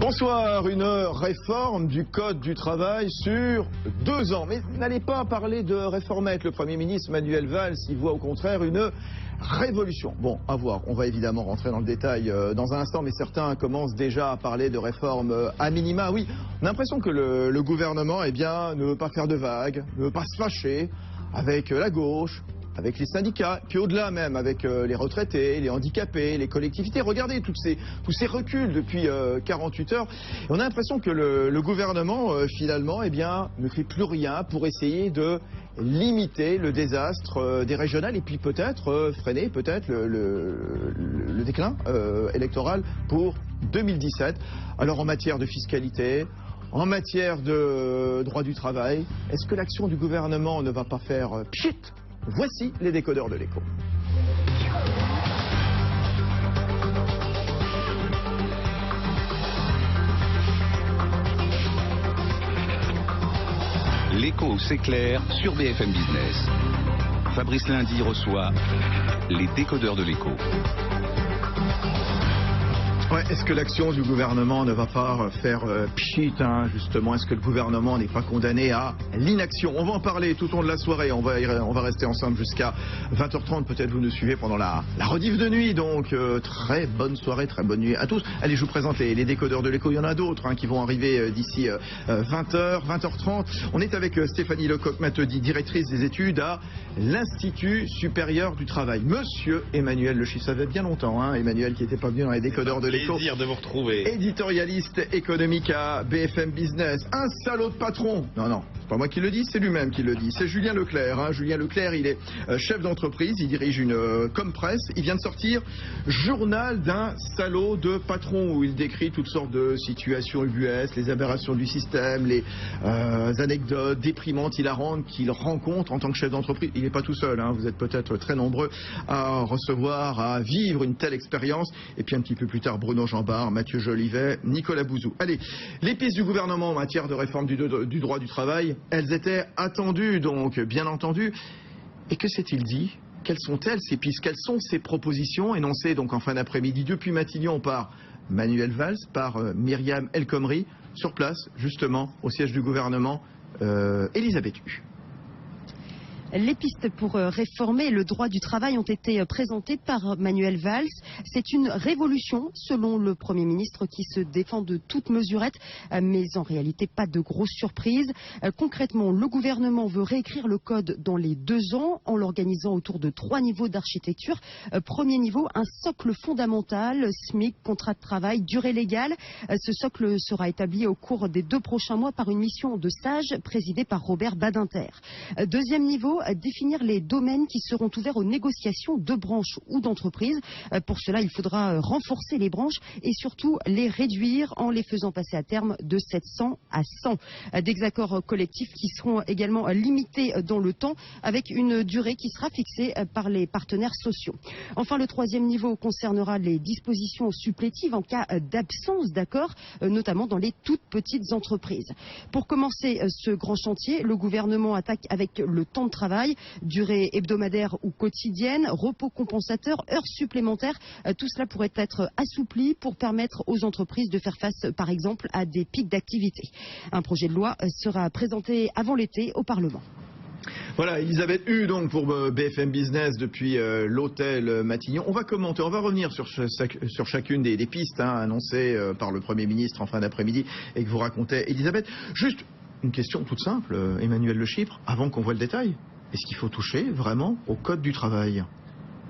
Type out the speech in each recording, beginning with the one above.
Bonsoir, une réforme du Code du travail sur 2 ans. Mais n'allez pas parler de réformette. Le Premier ministre Manuel Valls y voit au contraire une révolution. Bon, à voir. On va évidemment rentrer dans le détail dans un instant, mais certains commencent déjà à parler de réforme à minima. Oui, on a l'impression que le gouvernement, ne veut pas faire de vagues, ne veut pas se fâcher avec la gauche, avec les syndicats, puis au-delà même avec les retraités, les handicapés, les collectivités. Regardez tous ces reculs depuis 48 heures. Et on a l'impression que le gouvernement, finalement, ne fait plus rien pour essayer de limiter le désastre des régionales et puis peut-être freiner le déclin électoral pour 2017. Alors en matière de fiscalité, en matière de droit du travail, est-ce que l'action du gouvernement ne va pas faire pchit ? Voici les décodeurs de l'écho. L'écho s'éclaire sur BFM Business. Fabrice Lundi reçoit les décodeurs de l'écho. Ouais, est-ce que l'action du gouvernement ne va pas faire pchit, justement? Est-ce que le gouvernement n'est pas condamné à l'inaction? On va en parler tout au long de la soirée. On va rester ensemble jusqu'à 20h30. Peut-être vous nous suivez pendant la rediff de nuit. Donc, très bonne soirée, très bonne nuit à tous. Allez, je vous présente les décodeurs de l'écho. Il y en a d'autres qui vont arriver d'ici 20h, 20h30. On est avec Stéphanie Lecoq-Matedi, directrice des études à l'Institut supérieur du travail. Monsieur Emmanuel Le Chypre, ça fait bien longtemps, Emmanuel, qui n'était pas venu dans les décodeurs de l'écho. Plaisir de vous retrouver. Éditorialiste économique à BFM Business. Un salaud de patron. Non, c'est pas moi qui le dis, c'est lui-même qui le dit. C'est Julien Leclerc. Julien Leclerc, il est chef d'entreprise, il dirige une Compress. Il vient de sortir Journal d'un salaud de patron, où il décrit toutes sortes de situations ubuesques, les aberrations du système, les anecdotes déprimantes, hilarantes qu'il rencontre en tant que chef d'entreprise. Il n'est pas tout seul, vous êtes peut-être très nombreux à recevoir, à vivre une telle expérience. Et puis un petit peu plus tard, Bruno Jambard, Mathieu Jolivet, Nicolas Bouzou. Allez, les pistes du gouvernement en matière de réforme du droit du travail, elles étaient attendues, donc, bien entendu. Et que s'est-il dit? Quelles sont-elles, ces pistes? Quelles sont ces propositions énoncées donc en fin d'après-midi depuis Matignon par Manuel Valls, par Myriam El Khomri, sur place, justement, au siège du gouvernement, Elisabeth Hue. Les pistes pour réformer le droit du travail ont été présentées par Manuel Valls. C'est une révolution, selon le Premier ministre, qui se défend de toute mesurette, mais en réalité pas de grosse surprise. Concrètement, le gouvernement veut réécrire le code dans les 2 ans en l'organisant autour de 3 niveaux d'architecture. Premier niveau, un socle fondamental, SMIC, contrat de travail, durée légale. Ce socle sera établi au cours des 2 prochains mois par une mission de stage présidée par Robert Badinter. Deuxième niveau, définir les domaines qui seront ouverts aux négociations de branches ou d'entreprises. Pour cela, il faudra renforcer les branches et surtout les réduire en les faisant passer à terme de 700 à 100. Des accords collectifs qui seront également limités dans le temps avec une durée qui sera fixée par les partenaires sociaux. Enfin, le troisième niveau concernera les dispositions supplétives en cas d'absence d'accord, notamment dans les toutes petites entreprises. Pour commencer ce grand chantier, le gouvernement attaque avec le temps de travail, durée hebdomadaire ou quotidienne, repos compensateur, heures supplémentaires. Tout cela pourrait être assoupli pour permettre aux entreprises de faire face, par exemple, à des pics d'activité. Un projet de loi sera présenté avant l'été au Parlement. Voilà, Elisabeth Hue donc pour BFM Business depuis l'hôtel Matignon. On va commenter, on va revenir sur chacune des pistes annoncées par le Premier ministre en fin d'après-midi et que vous racontait Elisabeth. Juste une question toute simple, Emmanuel Le Chypre, avant qu'on voit le détail. Est-ce qu'il faut toucher vraiment au Code du travail?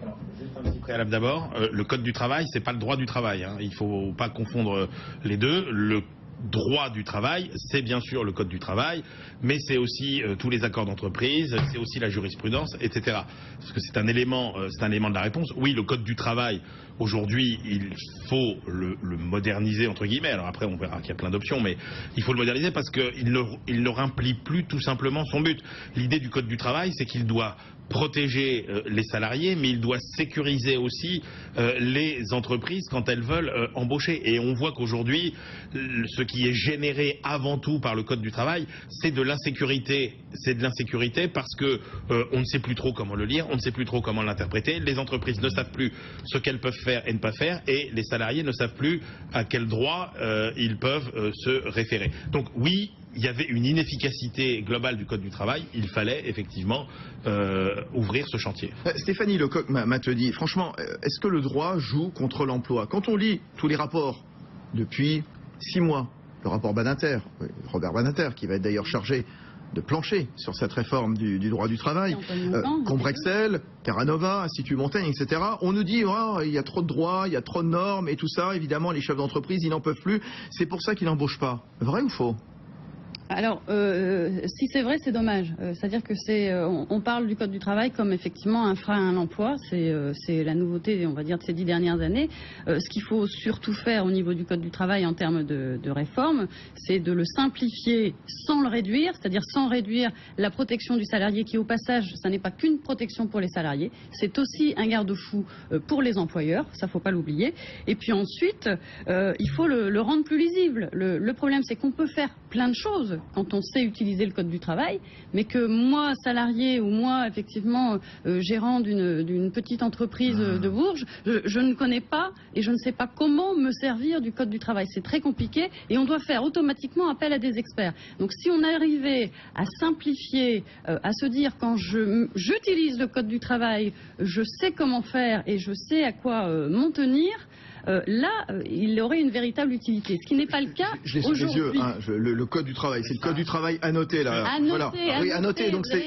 Alors, juste un petit préalable d'abord. Le Code du travail, c'est pas le droit du travail. Il ne faut pas confondre les deux. Le droit du travail, c'est bien sûr le Code du travail, mais c'est aussi tous les accords d'entreprise, c'est aussi la jurisprudence, etc. Parce que c'est un élément de la réponse. Oui, le Code du travail, aujourd'hui, il faut le moderniser, entre guillemets. Alors après, on verra qu'il y a plein d'options, mais il faut le moderniser parce qu'il ne remplit plus tout simplement son but. L'idée du Code du travail, c'est qu'il doit protéger les salariés, mais il doit sécuriser aussi les entreprises quand elles veulent embaucher. Et on voit qu'aujourd'hui, ce qui est généré avant tout par le Code du travail, c'est de l'insécurité. C'est de l'insécurité parce que on ne sait plus trop comment le lire, on ne sait plus trop comment l'interpréter. Les entreprises ne savent plus ce qu'elles peuvent faire et ne pas faire, et les salariés ne savent plus à quel droit ils peuvent se référer. Donc oui, il y avait une inefficacité globale du Code du travail, il fallait effectivement ouvrir ce chantier. Stéphanie Lecoq m'a te dit, franchement, est-ce que le droit joue contre l'emploi? Quand on lit tous les rapports depuis 6 mois, le rapport Badinter, Robert Badinter, qui va être d'ailleurs chargé de plancher sur cette réforme du droit du travail, Combrexel, Terranova, Institut Montaigne, etc. On nous dit oh, il y a trop de droits, il y a trop de normes et tout ça. Évidemment, les chefs d'entreprise, ils n'en peuvent plus. C'est pour ça qu'ils n'embauchent pas. Vrai ou faux? Alors, si c'est vrai, c'est dommage. C'est-à-dire que on parle du Code du travail comme effectivement un frein à l'emploi. C'est la nouveauté, on va dire, de ces 10 dernières années. Ce qu'il faut surtout faire au niveau du Code du travail en termes de réforme, c'est de le simplifier sans le réduire, c'est-à-dire sans réduire la protection du salarié qui, au passage, ça n'est pas qu'une protection pour les salariés, c'est aussi un garde-fou pour les employeurs, ça faut pas l'oublier. Et puis ensuite, il faut le rendre plus lisible. Le problème, c'est qu'on peut faire plein de choses quand on sait utiliser le Code du travail, mais que moi, salarié ou moi, effectivement, gérant d'une petite entreprise de Bourges, je ne connais pas et je ne sais pas comment me servir du Code du travail. C'est très compliqué et on doit faire automatiquement appel à des experts. Donc si on arrivait à simplifier, à se dire quand j'utilise le Code du travail, je sais comment faire et je sais à quoi m'en tenir, là, il aurait une véritable utilité. Ce qui n'est pas le cas aujourd'hui. Le Code du travail, c'est le Code du travail annoté là. Annoté. Donc c'est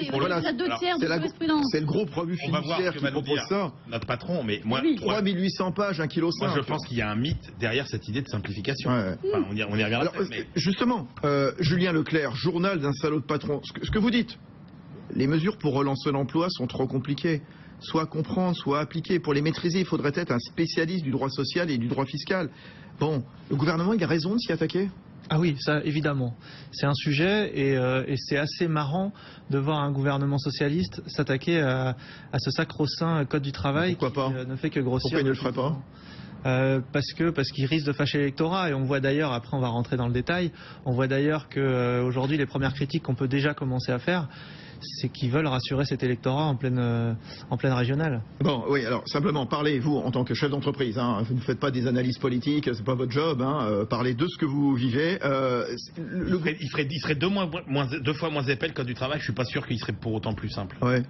le gros produit financier qui propose ça. Notre patron, mais moi, 3800 pages, 1,5 kg. Moi, je pense qu'il y a un mythe derrière cette idée de simplification. Ouais. Enfin, on y reviendra. Alors, justement, Julien Leclerc, journal d'un salaud de patron. Ce que vous dites, les mesures pour relancer l'emploi sont trop compliquées. Soit comprendre, soit appliquer. Pour les maîtriser, il faudrait être un spécialiste du droit social et du droit fiscal. Bon, le gouvernement, il a raison de s'y attaquer? Ah oui, ça évidemment. C'est un sujet et c'est assez marrant de voir un gouvernement socialiste s'attaquer à ce sacro-saint Code du travail qui ne fait que grossir. Pourquoi il ne le ferait pas? Parce qu'il risque de fâcher l'électorat, et on voit d'ailleurs, après on va rentrer dans le détail, on voit d'ailleurs qu'aujourd'hui les premières critiques qu'on peut déjà commencer à faire, c'est qu'ils veulent rassurer cet électorat en pleine régionale. Bon, oui, alors simplement parlez, vous, en tant que chef d'entreprise, hein, vous ne faites pas des analyses politiques, c'est pas votre job, hein, parlez de ce que vous vivez. Il serait 2 fois moins épais le Code du travail, je suis pas sûr qu'il serait pour autant plus simple. Ouais.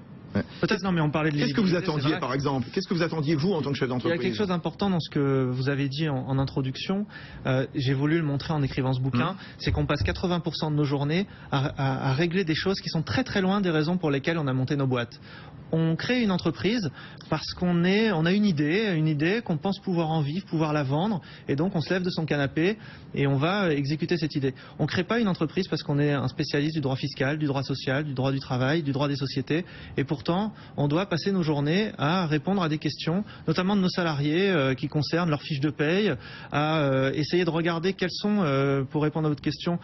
Peut-être non, mais on parlait de Qu'est-ce que vous attendiez, par exemple? Qu'est-ce que vous attendiez, vous, en tant que chef d'entreprise? Il y a quelque chose d'important dans ce que vous avez dit en introduction. J'ai voulu le montrer en écrivant ce bouquin. C'est qu'on passe 80% de nos journées à régler des choses qui sont très très loin des raisons pour lesquelles on a monté nos boîtes. On crée une entreprise parce qu'on a une idée qu'on pense pouvoir en vivre, pouvoir la vendre, et donc on se lève de son canapé et on va exécuter cette idée. On ne crée pas une entreprise parce qu'on est un spécialiste du droit fiscal, du droit social, du droit du travail, du droit des sociétés, et pourtant on doit passer nos journées à répondre à des questions, notamment de nos salariés qui concernent leur fiche de paye, à essayer de regarder quelles sont, pour répondre à votre question,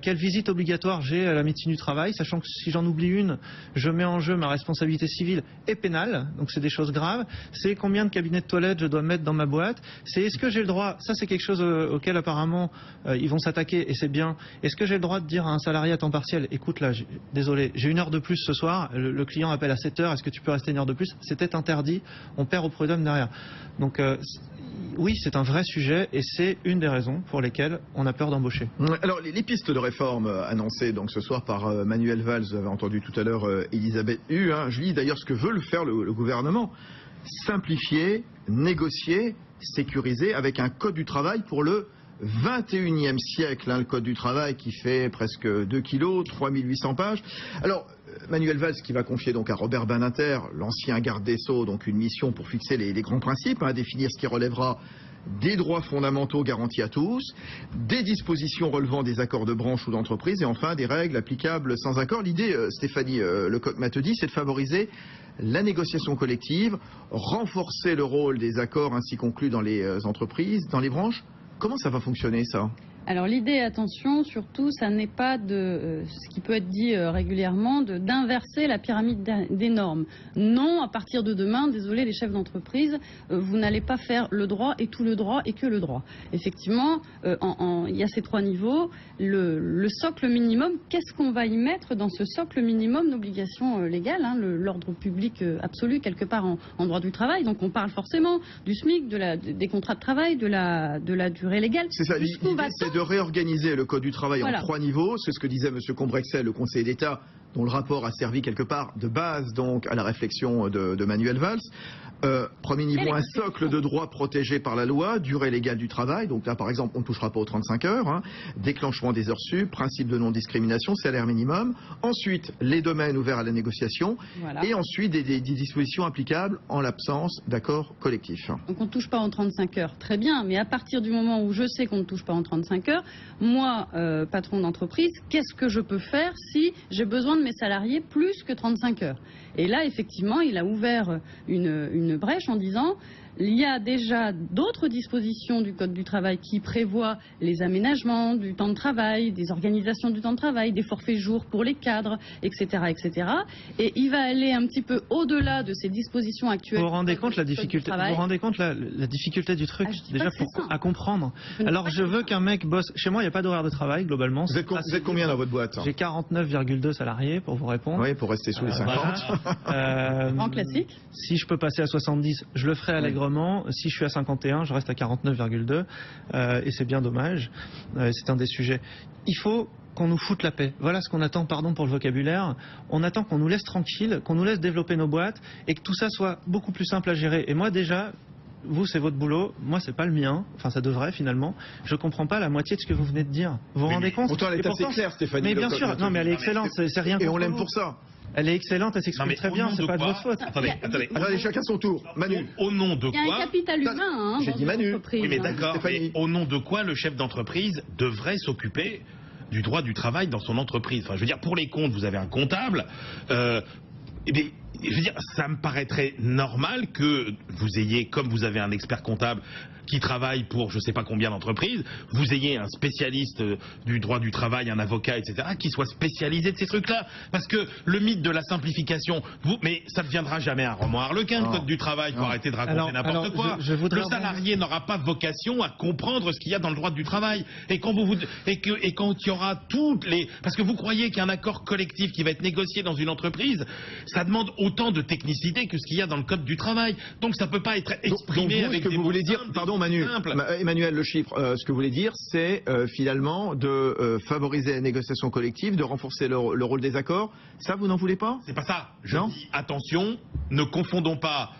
quelle visite obligatoire j'ai à la médecine du travail, sachant que si j'en oublie une, je mets en jeu ma responsabilité civile et pénale, donc c'est des choses graves. C'est combien de cabinets de toilettes je dois mettre dans ma boîte, c'est est-ce que j'ai le droit, ça c'est quelque chose auquel apparemment ils vont s'attaquer et c'est bien, est-ce que j'ai le droit de dire à un salarié à temps partiel, écoute là, désolé, j'ai 1 heure de plus ce soir, le client appelle à 7 heures, est-ce que tu peux rester 1 heure de plus? C'était interdit, on perd au prud'homme derrière. Donc oui, c'est un vrai sujet et c'est une des raisons pour lesquelles on a peur d'embaucher. Alors, les pistes de réforme annoncées donc ce soir par Manuel Valls, vous avez entendu tout à l'heure Elisabeth Hu, hein, je lis d'ailleurs ce que veut faire le gouvernement. Simplifier, négocier, sécuriser avec un code du travail pour le 21e siècle, hein, le code du travail qui fait presque 2 kilos, 3800 pages. Alors, Manuel Valls qui va confier donc à Robert Badinter, l'ancien garde des Sceaux, donc une mission pour fixer les grands principes, hein, définir ce qui relèvera des droits fondamentaux garantis à tous, des dispositions relevant des accords de branche ou d'entreprise et enfin des règles applicables sans accord. L'idée, Stéphanie Lecoq m'a dit, c'est de favoriser la négociation collective, renforcer le rôle des accords ainsi conclus dans les entreprises, dans les branches. Comment ça va fonctionner ça ? Alors l'idée, attention, surtout, ça n'est pas de ce qui peut être dit régulièrement, d'inverser la pyramide des normes. Non, à partir de demain, désolé les chefs d'entreprise, vous n'allez pas faire le droit et tout le droit et que le droit. Effectivement, il y a ces 3 niveaux. Le socle minimum, qu'est-ce qu'on va y mettre dans ce socle minimum d'obligation légale, hein, l'ordre public absolu quelque part en droit du travail. Donc on parle forcément du SMIC, des contrats de travail, de la durée légale. C'est ça, l'idée c'est de réorganiser le Code du travail en 3 niveaux. C'est ce que disait M. Combrexel, le Conseil d'État, dont le rapport a servi quelque part de base donc à la réflexion de Manuel Valls. Premier niveau, un socle de droits protégés par la loi, durée légale du travail. Donc là, par exemple, on ne touchera pas aux 35 heures. Hein. Déclenchement des heures sup, principe de non-discrimination, salaire minimum. Ensuite, les domaines ouverts à la négociation. Voilà. Et ensuite, des dispositions applicables en l'absence d'accord collectif. Donc on ne touche pas aux 35 heures, très bien. Mais à partir du moment où je sais qu'on ne touche pas aux 35 heures, moi, patron d'entreprise, qu'est-ce que je peux faire si j'ai besoin de mes salariés plus que 35 heures? Et là, effectivement, il a ouvert une brèche en disant il y a déjà d'autres dispositions du Code du travail qui prévoient les aménagements du temps de travail, des organisations du temps de travail, des forfaits jours pour les cadres, etc., etc. Et il va aller un petit peu au-delà de ces dispositions actuelles. Vous vous rendez compte la difficulté, la difficulté du truc déjà à comprendre. Alors je veux qu'un mec bosse. Chez moi, il n'y a pas d'horaire de travail globalement. Vous êtes combien dans votre boîte? J'ai 49,2 salariés pour vous répondre. Oui, pour rester sous les 50. En classique. Si je peux passer à 70, je le ferai allègrement. Si je suis à 51, je reste à 49,2 et c'est bien dommage. C'est un des sujets. Il faut qu'on nous foute la paix. Voilà ce qu'on attend, pardon pour le vocabulaire. On attend qu'on nous laisse tranquille, qu'on nous laisse développer nos boîtes et que tout ça soit beaucoup plus simple à gérer. Et moi déjà, vous c'est votre boulot, moi c'est pas le mien, enfin ça devrait finalement. Je comprends pas la moitié de ce que vous venez de dire. Vous vous rendez compte? Pourtant elle est assez claire, Stéphanie. Mais bien sûr, non mais elle est excellente, c'est rien. Et on l'aime pour ça. Elle est excellente, elle s'exprime très bien, c'est pas de votre faute. Attendez, chacun son tour. Manu. Au nom de quoi? Il y a un capital humain J'ai dit Manu. Oui, mais d'accord. Mais au nom de quoi le chef d'entreprise devrait s'occuper du droit du travail dans son entreprise? Enfin, je veux dire, pour les comptes, vous avez un comptable. Je veux dire, ça me paraîtrait normal que vous ayez, comme vous avez un expert comptable qui travaille pour je ne sais pas combien d'entreprises, vous ayez un spécialiste du droit du travail, un avocat, etc., qui soit spécialisé de ces trucs-là. Parce que le mythe de la simplification, mais ça ne deviendra jamais un roman Harlequin, le Code du travail, il faut arrêter de raconter n'importe quoi. Le salarié n'aura pas vocation à comprendre ce qu'il y a dans le droit du travail. Et quand il y aura toutes les... Parce que vous croyez qu'il y a un accord collectif qui va être négocié dans une entreprise, ça demande autant de technicité que ce qu'il y a dans le Code du travail. Donc ça ne peut pas être exprimé avec des mots simples. Pardon Manu, Emmanuel, le chiffre, ce que vous voulez dire, c'est finalement de favoriser la négociation collective, de renforcer le rôle des accords. Ça, vous n'en voulez pas? C'est pas ça. Je dis, attention, ne confondons pas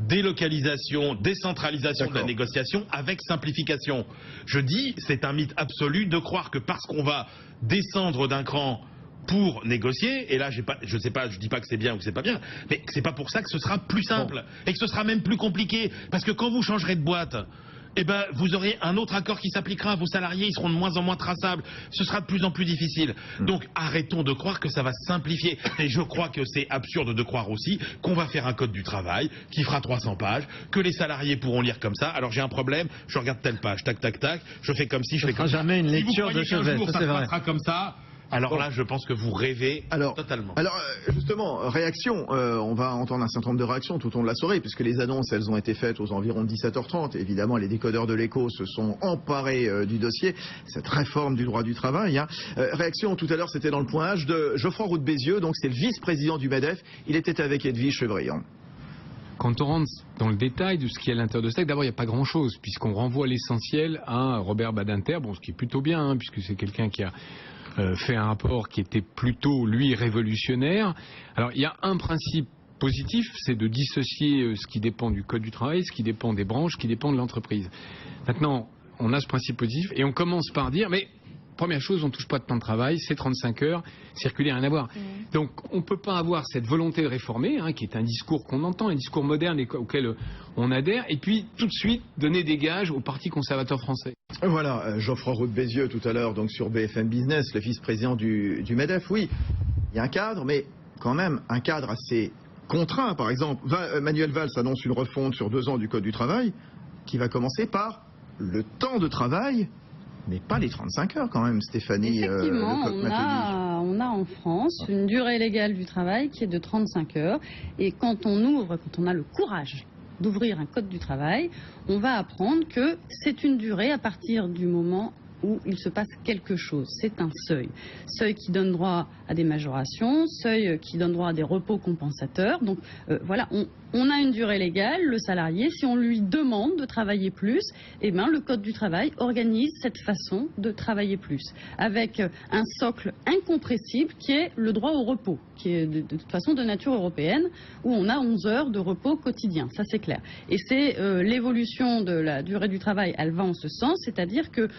délocalisation, décentralisation de la négociation avec simplification. Je dis, c'est un mythe absolu de croire que parce qu'on va descendre d'un cran pour négocier, et là je sais pas, je dis pas que c'est bien ou que c'est pas bien, mais c'est pas pour ça que ce sera plus simple et que ce sera même plus compliqué, parce que quand vous changerez de boîte, eh ben, vous aurez un autre accord qui s'appliquera à vos salariés, ils seront de moins en moins traçables, ce sera de plus en plus difficile. Donc arrêtons de croire que ça va simplifier. Et je crois que c'est absurde de croire aussi qu'on va faire un code du travail qui fera 300 pages, que les salariés pourront lire comme ça. Alors j'ai un problème, je regarde telle page, tac tac tac, je fais comme si, je fais comme ça. Jamais une lecture de chevet, ça c'est vrai. Ça comme ça. Alors là, je pense que vous rêvez totalement. Alors, justement, réaction, on va entendre un certain nombre de réactions tout au long de la soirée, puisque les annonces, elles ont été faites aux environs de 17h30. Évidemment, les décodeurs de l'Écho se sont emparés du dossier, cette réforme du droit du travail. Hein. Réaction, tout à l'heure, c'était dans le point H de Geoffroy Roux de Bézieux, donc c'est le vice-président du MEDEF. Il était avec Edwige Chevrillon. Quand on rentre dans le détail de ce qui est à l'intérieur de ce texte, d'abord il n'y a pas grand-chose, puisqu'on renvoie l'essentiel à Robert Badinter, bon, ce qui est plutôt bien, hein, puisque c'est quelqu'un qui a fait un rapport qui était plutôt, lui, révolutionnaire. Alors, il y a un principe positif, c'est de dissocier ce qui dépend du Code du travail, ce qui dépend des branches, ce qui dépend de l'entreprise. Maintenant, on a ce principe positif et on commence par dire, mais première chose, on ne touche pas de temps de travail, c'est 35 heures, circuler, rien à voir. Donc, on ne peut pas avoir cette volonté de réformer, hein, qui est un discours qu'on entend, un discours moderne et auquel on adhère, et puis tout de suite donner des gages au Parti conservateur français. Voilà, Geoffroy Roux de Bézieux tout à l'heure, donc sur BFM Business, le vice-président du MEDEF. Oui, il y a un cadre, mais quand même un cadre assez contraint. Par exemple, Manuel Valls annonce une refonte sur 2 ans du Code du travail, qui va commencer par le temps de travail mais pas les 35 heures quand même, Stéphanie. Effectivement, on a en France une durée légale du travail qui est de 35 heures. Et quand on a le courage d'ouvrir un code du travail, on va apprendre que c'est une durée à partir du moment où il se passe quelque chose. C'est un seuil. Seuil qui donne droit à des majorations, seuil qui donne droit à des repos compensateurs. Donc voilà, on a une durée légale, le salarié, si on lui demande de travailler plus, eh bien, le Code du travail organise cette façon de travailler plus, avec un socle incompressible qui est le droit au repos, qui est de toute façon de nature européenne, où on a 11 heures de repos quotidien, ça c'est clair. Et c'est l'évolution de la durée du travail, elle va en ce sens, c'est-à-dire que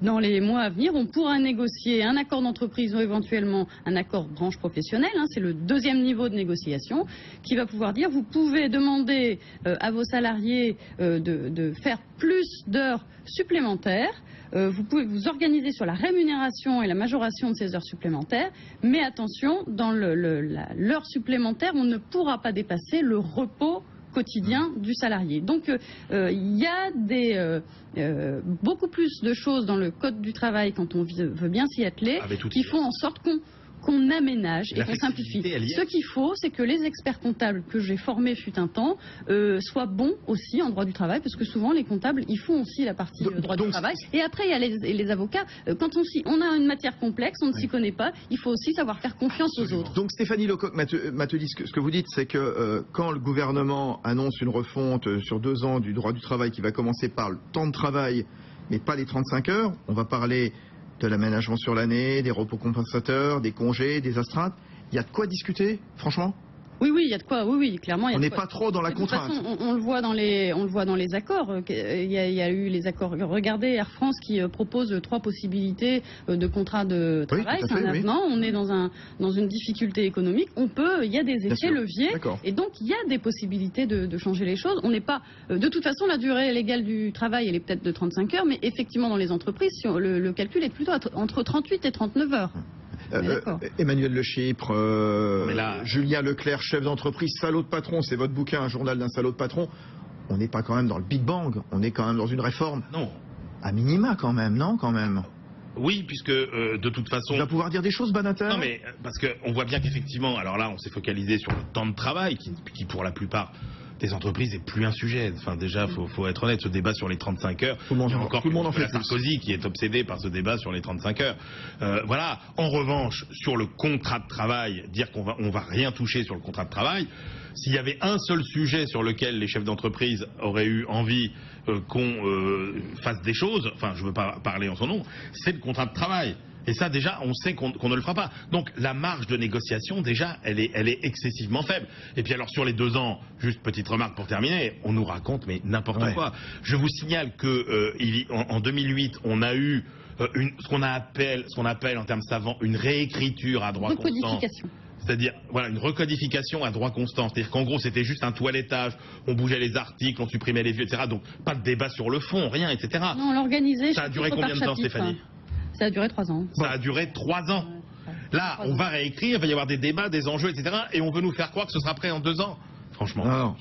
dans les mois à venir, on pourra négocier un accord d'entreprise ou éventuellement un accord branche professionnelle. C'est le deuxième niveau de négociation qui va pouvoir dire vous pouvez demander à vos salariés de faire plus d'heures supplémentaires. Vous pouvez vous organiser sur la rémunération et la majoration de ces heures supplémentaires. Mais attention, dans l'heure supplémentaire, on ne pourra pas dépasser le repos quotidien du salarié. Donc il y a beaucoup plus de choses dans le Code du travail quand on veut bien s'y atteler qui font en sorte qu'on aménage et qu'on simplifie. Ce qu'il faut, c'est que les experts comptables que j'ai formés fut un temps soient bons aussi en droit du travail, parce que souvent les comptables, ils font aussi la partie droit du travail. Et après, il y a les avocats. Quand on a une matière complexe, on ne s'y connaît pas, il faut aussi savoir faire confiance aux autres. Donc Stéphanie Lecoq-Matelis, ce que vous dites, c'est que quand le gouvernement annonce une refonte sur 2 ans du droit du travail qui va commencer par le temps de travail, mais pas les 35 heures, on va parler de l'aménagement sur l'année, des repos compensateurs, des congés, des astreintes. Il y a de quoi discuter, franchement ? Oui, il y a de quoi, oui, clairement. On n'est pas trop dans la contrainte. De toute façon, on le voit dans les accords. Il y a eu les accords. Regardez Air France qui propose 3 possibilités de contrat de travail. C'est un avenant. On est dans une difficulté économique. Il y a des effets leviers. Et donc, il y a des possibilités de changer les choses. On n'est pas, de toute façon, la durée légale du travail, elle est peut-être de 35 heures, mais effectivement, dans les entreprises, le calcul est plutôt entre 38 et 39 heures. Emmanuel Le Chypre, Julien Leclerc, chef d'entreprise, salaud de patron, c'est votre bouquin, un journal d'un salaud de patron. On n'est pas quand même dans le Big Bang, on est quand même dans une réforme. Non. À minima quand même, non quand même. Oui, puisque de toute façon... Tu vas pouvoir dire des choses, Badinter ? Non, mais parce qu'on voit bien qu'effectivement, alors là, on s'est focalisé sur le temps de travail, qui pour la plupart des entreprises n'est plus un sujet. Enfin, déjà, faut être honnête, ce débat sur les 35 heures, tout le monde en fait Sarkozy qui est obsédé par ce débat sur les 35 heures. Voilà. En revanche, sur le contrat de travail, dire qu'on va rien toucher sur le contrat de travail, s'il y avait un seul sujet sur lequel les chefs d'entreprise auraient eu envie qu'on fasse des choses, enfin, je ne veux pas parler en son nom, c'est le contrat de travail. Et ça, déjà, on sait qu'on ne le fera pas. Donc, la marge de négociation, déjà, elle est excessivement faible. Et puis, alors, sur les 2 ans, juste petite remarque pour terminer, on nous raconte, mais n'importe quoi. Je vous signale que en 2008, on a eu ce qu'on appelle en termes savants une réécriture à droit constant. C'est-à-dire, voilà, une recodification à droit constant. C'est-à-dire qu'en gros, c'était juste un toilettage. On bougeait les articles, on supprimait les vieux, etc. Donc, pas de débat sur le fond, rien, etc. Non, on l'organisait. Ça a duré combien de temps, Stéphanie ? Ça a duré 3 ans. Ça a duré 3 ans. Là, on va réécrire, il va y avoir des débats, des enjeux, etc. Et on veut nous faire croire que ce sera prêt en 2 ans. Franchement. Non.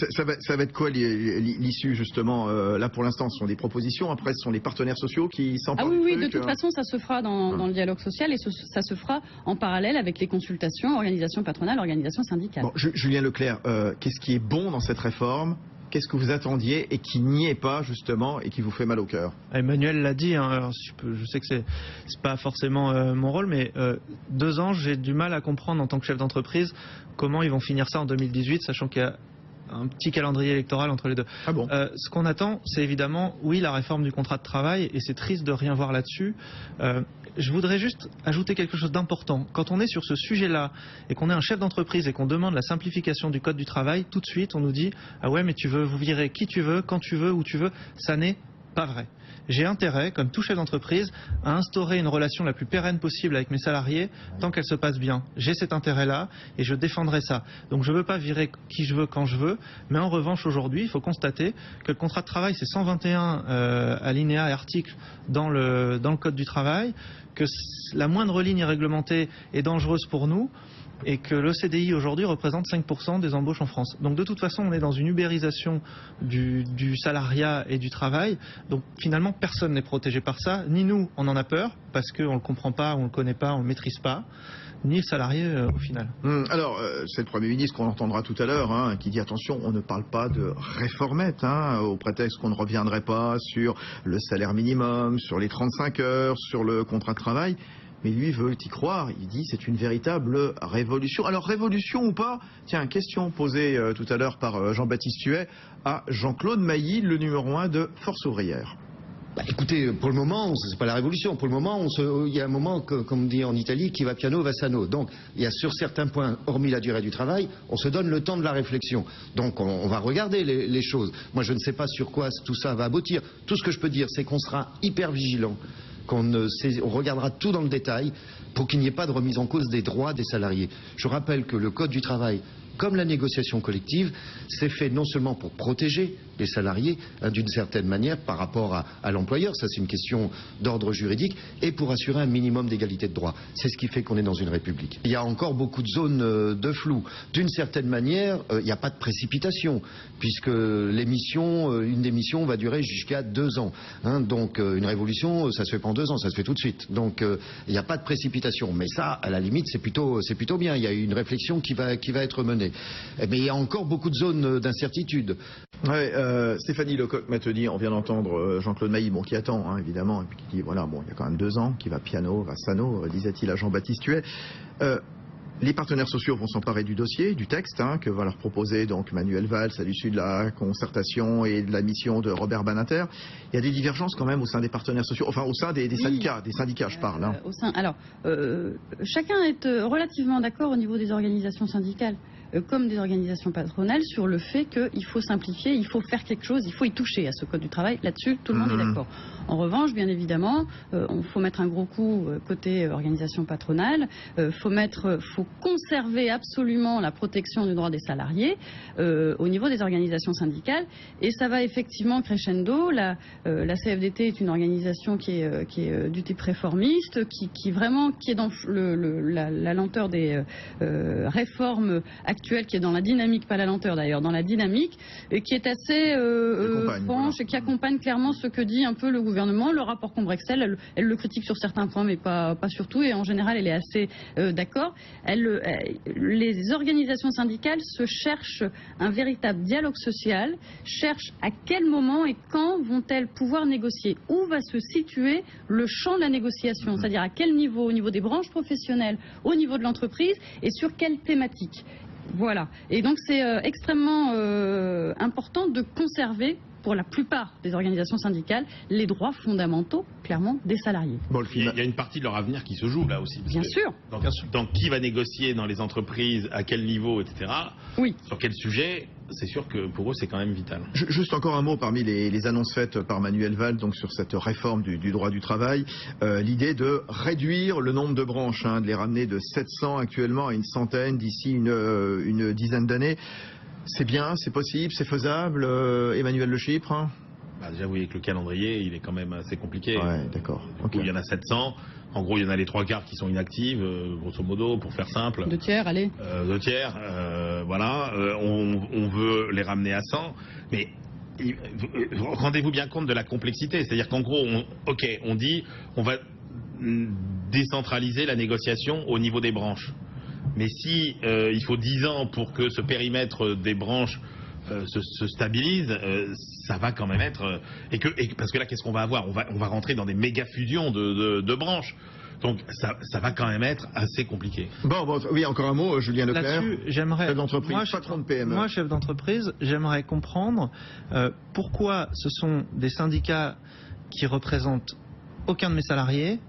Ça va être quoi l'issue, justement là, pour l'instant, ce sont des propositions. Après, ce sont les partenaires sociaux qui s'emparent du truc. Oui, de toute façon, ça se fera dans le dialogue social et ça se fera en parallèle avec les consultations, organisations patronales, organisations syndicales. Bon, Julien Leclerc, qu'est-ce qui est bon dans cette réforme ? Qu'est-ce que vous attendiez et qui n'y est pas, justement, et qui vous fait mal au cœur ? Emmanuel l'a dit, alors, je sais que c'est pas forcément mon rôle, mais 2 ans, j'ai du mal à comprendre en tant que chef d'entreprise comment ils vont finir ça en 2018, sachant qu'il y a un petit calendrier électoral entre les deux. Ah bon ? Ce qu'on attend, c'est évidemment, oui, la réforme du contrat de travail, et c'est triste de rien voir là-dessus. Je voudrais juste ajouter quelque chose d'important. Quand on est sur ce sujet-là et qu'on est un chef d'entreprise et qu'on demande la simplification du code du travail, tout de suite on nous dit « Ah ouais, mais tu veux vous virer qui tu veux, quand tu veux, où tu veux ». Ça n'est pas vrai. J'ai intérêt, comme tout chef d'entreprise, à instaurer une relation la plus pérenne possible avec mes salariés tant qu'elle se passe bien. J'ai cet intérêt-là et je défendrai ça. Donc je ne veux pas virer qui je veux quand je veux, mais en revanche aujourd'hui, il faut constater que le contrat de travail, c'est 121 alinéas et articles dans le code du travail, que la moindre ligne réglementée est dangereuse pour nous. et que le CDI aujourd'hui représente 5% des embauches en France. Donc de toute façon, on est dans une ubérisation du salariat et du travail. Donc finalement, personne n'est protégé par ça. Ni nous, on en a peur, parce qu'on ne le comprend pas, on ne le connaît pas, on ne le maîtrise pas, ni le salarié au final. Alors, c'est le Premier ministre qu'on entendra tout à l'heure, hein, qui dit attention, on ne parle pas de réformette, hein, au prétexte qu'on ne reviendrait pas sur le salaire minimum, sur les 35 heures, sur le contrat de travail. Mais lui veut y croire, il dit c'est une véritable révolution. Alors révolution ou pas? Tiens, question posée tout à l'heure par Jean-Baptiste Huet à Jean-Claude Mailly, le numéro 1 de Force Ouvrière. Écoutez, pour le moment, c'est pas la révolution. Pour le moment, il y a un moment, comme on dit en Italie, qui va piano va sano. Donc, il y a sur certains points, hormis la durée du travail, on se donne le temps de la réflexion. Donc, on va regarder les choses. Moi, je ne sais pas sur quoi tout ça va aboutir. Tout ce que je peux dire, c'est qu'on sera hyper vigilant, qu'on regardera tout dans le détail pour qu'il n'y ait pas de remise en cause des droits des salariés. Je rappelle que le Code du travail, comme la négociation collective, c'est fait non seulement pour protéger les salariés d'une certaine manière par rapport à l'employeur, ça c'est une question d'ordre juridique, et pour assurer un minimum d'égalité de droits. C'est ce qui fait qu'on est dans une république. Il y a encore beaucoup de zones de flou. D'une certaine manière, il n'y a pas de précipitation, puisque une démission va durer jusqu'à 2 ans. Hein, donc une révolution, ça se fait pas en 2 ans, ça se fait tout de suite. Donc il n'y a pas de précipitation. Mais ça, à la limite, c'est plutôt bien. Il y a une réflexion qui va être menée. Mais il y a encore beaucoup de zones d'incertitude. Ouais, Stéphanie Lecoq-Matheny, on vient d'entendre Jean-Claude Mailly, bon, qui attend, hein, évidemment, et puis qui dit, voilà, bon, il y a quand même 2 ans, qui va piano, va sano, disait-il à Jean-Baptiste Huet. Les partenaires sociaux vont s'emparer du dossier, du texte, hein, que va leur proposer donc Manuel Valls à l'issue de la concertation et de la mission de Robert Badinter. Il y a des divergences quand même au sein des partenaires sociaux, enfin au sein des syndicats, je parle. Hein. Chacun est relativement d'accord au niveau des organisations syndicales comme des organisations patronales sur le fait qu'il faut simplifier, il faut faire quelque chose, il faut y toucher à ce code du travail. Là-dessus, tout le monde est d'accord. En revanche, bien évidemment, il faut mettre un gros coup côté organisation patronale. Faut conserver absolument la protection du droit des salariés au niveau des organisations syndicales. Et ça va effectivement crescendo. La CFDT est une organisation qui est du type réformiste, qui est dans la lenteur des réformes actuelles, qui est dans la dynamique, pas la lenteur d'ailleurs, dans la dynamique, et qui est assez franche et qui accompagne clairement ce que dit un peu le gouvernement. Le rapport Combrexel, elle le critique sur certains points, mais pas sur tout, et en général, elle est assez d'accord. Les organisations syndicales se cherchent un véritable dialogue social, cherchent à quel moment et quand vont-elles pouvoir négocier, où va se situer le champ de la négociation, c'est-à-dire à quel niveau, au niveau des branches professionnelles, au niveau de l'entreprise, et sur quelle thématique. Voilà. Et donc c'est extrêmement important de conserver, pour la plupart des organisations syndicales, les droits fondamentaux, clairement, des salariés. Bon, il y a une partie de leur avenir qui se joue là aussi. Bien sûr. Donc qui va négocier dans les entreprises, à quel niveau, etc. Oui. Sur quel sujet, c'est sûr que pour eux c'est quand même vital. Juste encore un mot parmi les annonces faites par Manuel Valls donc sur cette réforme du droit du travail, l'idée de réduire le nombre de branches, hein, de les ramener de 700 actuellement à une centaine d'ici une dizaine d'années. C'est bien, c'est possible, c'est faisable, Emmanuel Le Chypre, hein. Déjà, vous voyez que le calendrier, il est quand même assez compliqué. Ouais, d'accord. Okay. Il y en a 700. En gros, il y en a les 3/4 qui sont inactives, grosso modo, pour faire simple. 2 tiers, allez. 2 tiers, voilà. On veut les ramener à 100. Mais rendez-vous bien compte de la complexité. C'est-à-dire qu'en gros, on dit, on va décentraliser la négociation au niveau des branches. Mais si il faut 10 ans pour que ce périmètre des branches se stabilise, ça va quand même être... parce que là, qu'est-ce qu'on va avoir ? On va rentrer dans des méga fusions de branches. Donc ça va quand même être assez compliqué. Bon, oui, encore un mot, Julien Leclerc. Chef d'entreprise, patron de PME. Moi, chef d'entreprise, j'aimerais comprendre pourquoi ce sont des syndicats qui représentent aucun de mes salariés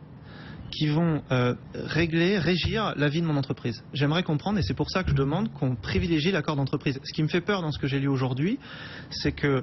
qui vont régir la vie de mon entreprise. J'aimerais comprendre, et c'est pour ça que je demande qu'on privilégie l'accord d'entreprise. Ce qui me fait peur dans ce que j'ai lu aujourd'hui, c'est que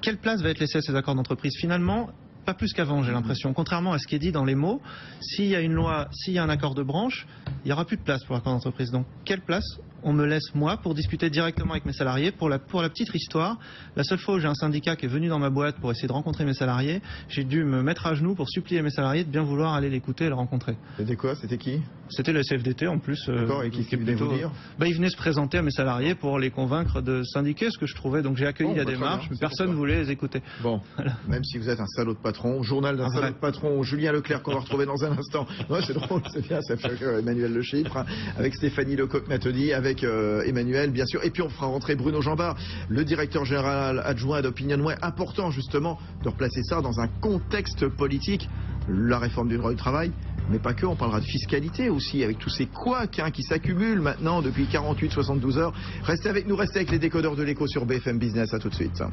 quelle place va être laissée à ces accords d'entreprise ? Finalement, pas plus qu'avant, j'ai l'impression. Contrairement à ce qui est dit dans les mots, s'il y a une loi, s'il y a un accord de branche, il n'y aura plus de place pour l'accord d'entreprise. Donc, quelle place on me laisse moi pour discuter directement avec mes salariés. Pour la petite histoire, la seule fois où j'ai un syndicat qui est venu dans ma boîte pour essayer de rencontrer mes salariés, j'ai dû me mettre à genoux pour supplier mes salariés de bien vouloir aller l'écouter et le rencontrer. C'était quoi? C'était qui? C'était le CFDT en plus. D'accord, et qui venait vous dire? Il venait se présenter à mes salariés pour les convaincre de syndiquer, ce que je trouvais. Donc j'ai accueilli la démarche, mais personne ne voulait les écouter. Bon, voilà. Même si vous êtes un salaud de patron, journal d'un salaud de patron, Julien Leclerc qu'on va retrouver dans un instant. Ouais, c'est drôle, c'est bien, ça fait Emmanuel Le Chypre, hein, avec Stéphanie Lecoq-Matoni, avec Emmanuel, bien sûr. Et puis on fera rentrer Bruno Jambard, le directeur général adjoint d'Opinionway. Important justement de replacer ça dans un contexte politique. La réforme du droit du travail, mais pas que, on parlera de fiscalité aussi, avec tous ces couacs qui s'accumulent maintenant depuis 48-72 heures. Restez avec nous, restez avec les décodeurs de l'écho sur BFM Business, à tout de suite.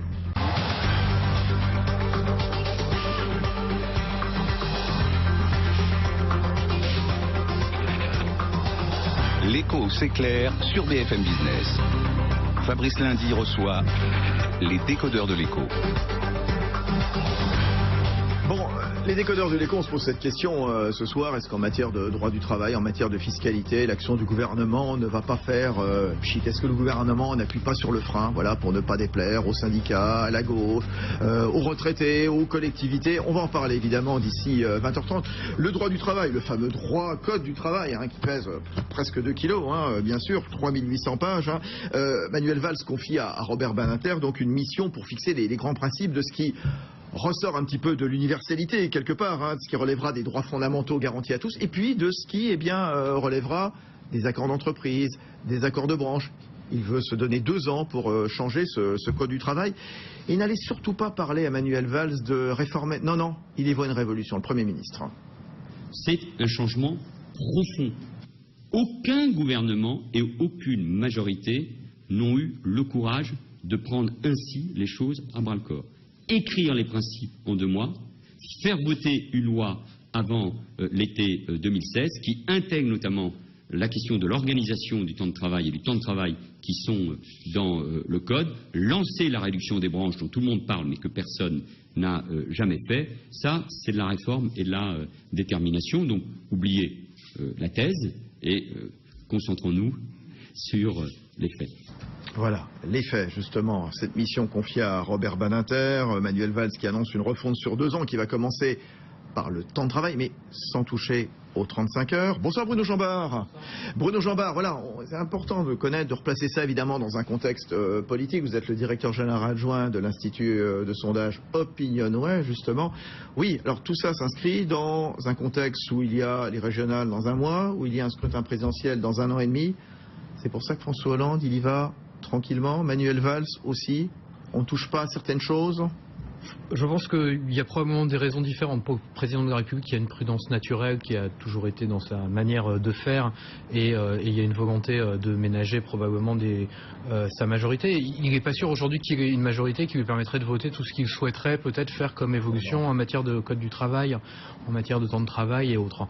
L'écho s'éclaire sur BFM Business. Fabrice Lundi reçoit les décodeurs de l'écho. Bon, les décodeurs de l'écho, on se pose cette question ce soir. Est-ce qu'en matière de droit du travail, en matière de fiscalité, l'action du gouvernement ne va pas faire pchit? Est-ce que le gouvernement n'appuie pas sur le frein, voilà, pour ne pas déplaire aux syndicats, à la gauche, aux retraités, aux collectivités? On va en parler évidemment d'ici 20h30. Le droit du travail, le fameux code du travail, qui pèse presque 2 kilos, bien sûr, 3800 pages. Manuel Valls confie à Robert Badinter donc une mission pour fixer les grands principes de ce qui ressort un petit peu de l'universalité quelque part, de ce qui relèvera des droits fondamentaux garantis à tous, et puis de ce qui relèvera des accords d'entreprise, des accords de branche. Il veut se donner 2 ans pour changer ce code du travail. Et il n'allait surtout pas parler à Manuel Valls de réformer. Non, il y voit une révolution, le Premier ministre. C'est un changement profond. Aucun gouvernement et aucune majorité n'ont eu le courage de prendre ainsi les choses à bras-le-corps. Écrire les principes en 2 mois, faire voter une loi avant l'été 2016 qui intègre notamment la question de l'organisation du temps de travail et du temps de travail qui sont dans le code, lancer la réduction des branches dont tout le monde parle mais que personne n'a jamais fait. Ça, c'est de la réforme et de la détermination. Donc, oubliez la thèse et concentrons-nous sur les faits. Voilà, les faits, justement. Cette mission confiée à Robert Badinter, Manuel Valls qui annonce une refonte sur 2 ans qui va commencer par le temps de travail, mais sans toucher aux 35 heures. Bonsoir Bruno Jambard. Bruno Jambard, voilà, c'est important de connaître, de replacer ça évidemment dans un contexte politique. Vous êtes le directeur général adjoint de l'Institut de sondage Opinionway, justement. Oui, alors tout ça s'inscrit dans un contexte où il y a les régionales dans 1 mois, où il y a un scrutin présidentiel dans 1 an et demi. C'est pour ça que François Hollande, il y va tranquillement. Manuel Valls aussi. On ne touche pas à certaines choses. Je pense qu'il y a probablement des raisons différentes. Pour le président de la République, il y a une prudence naturelle qui a toujours été dans sa manière de faire et il y a une volonté de ménager probablement sa majorité. Il n'est pas sûr aujourd'hui qu'il ait une majorité qui lui permettrait de voter tout ce qu'il souhaiterait peut-être faire comme évolution en matière de code du travail, en matière de temps de travail et autres.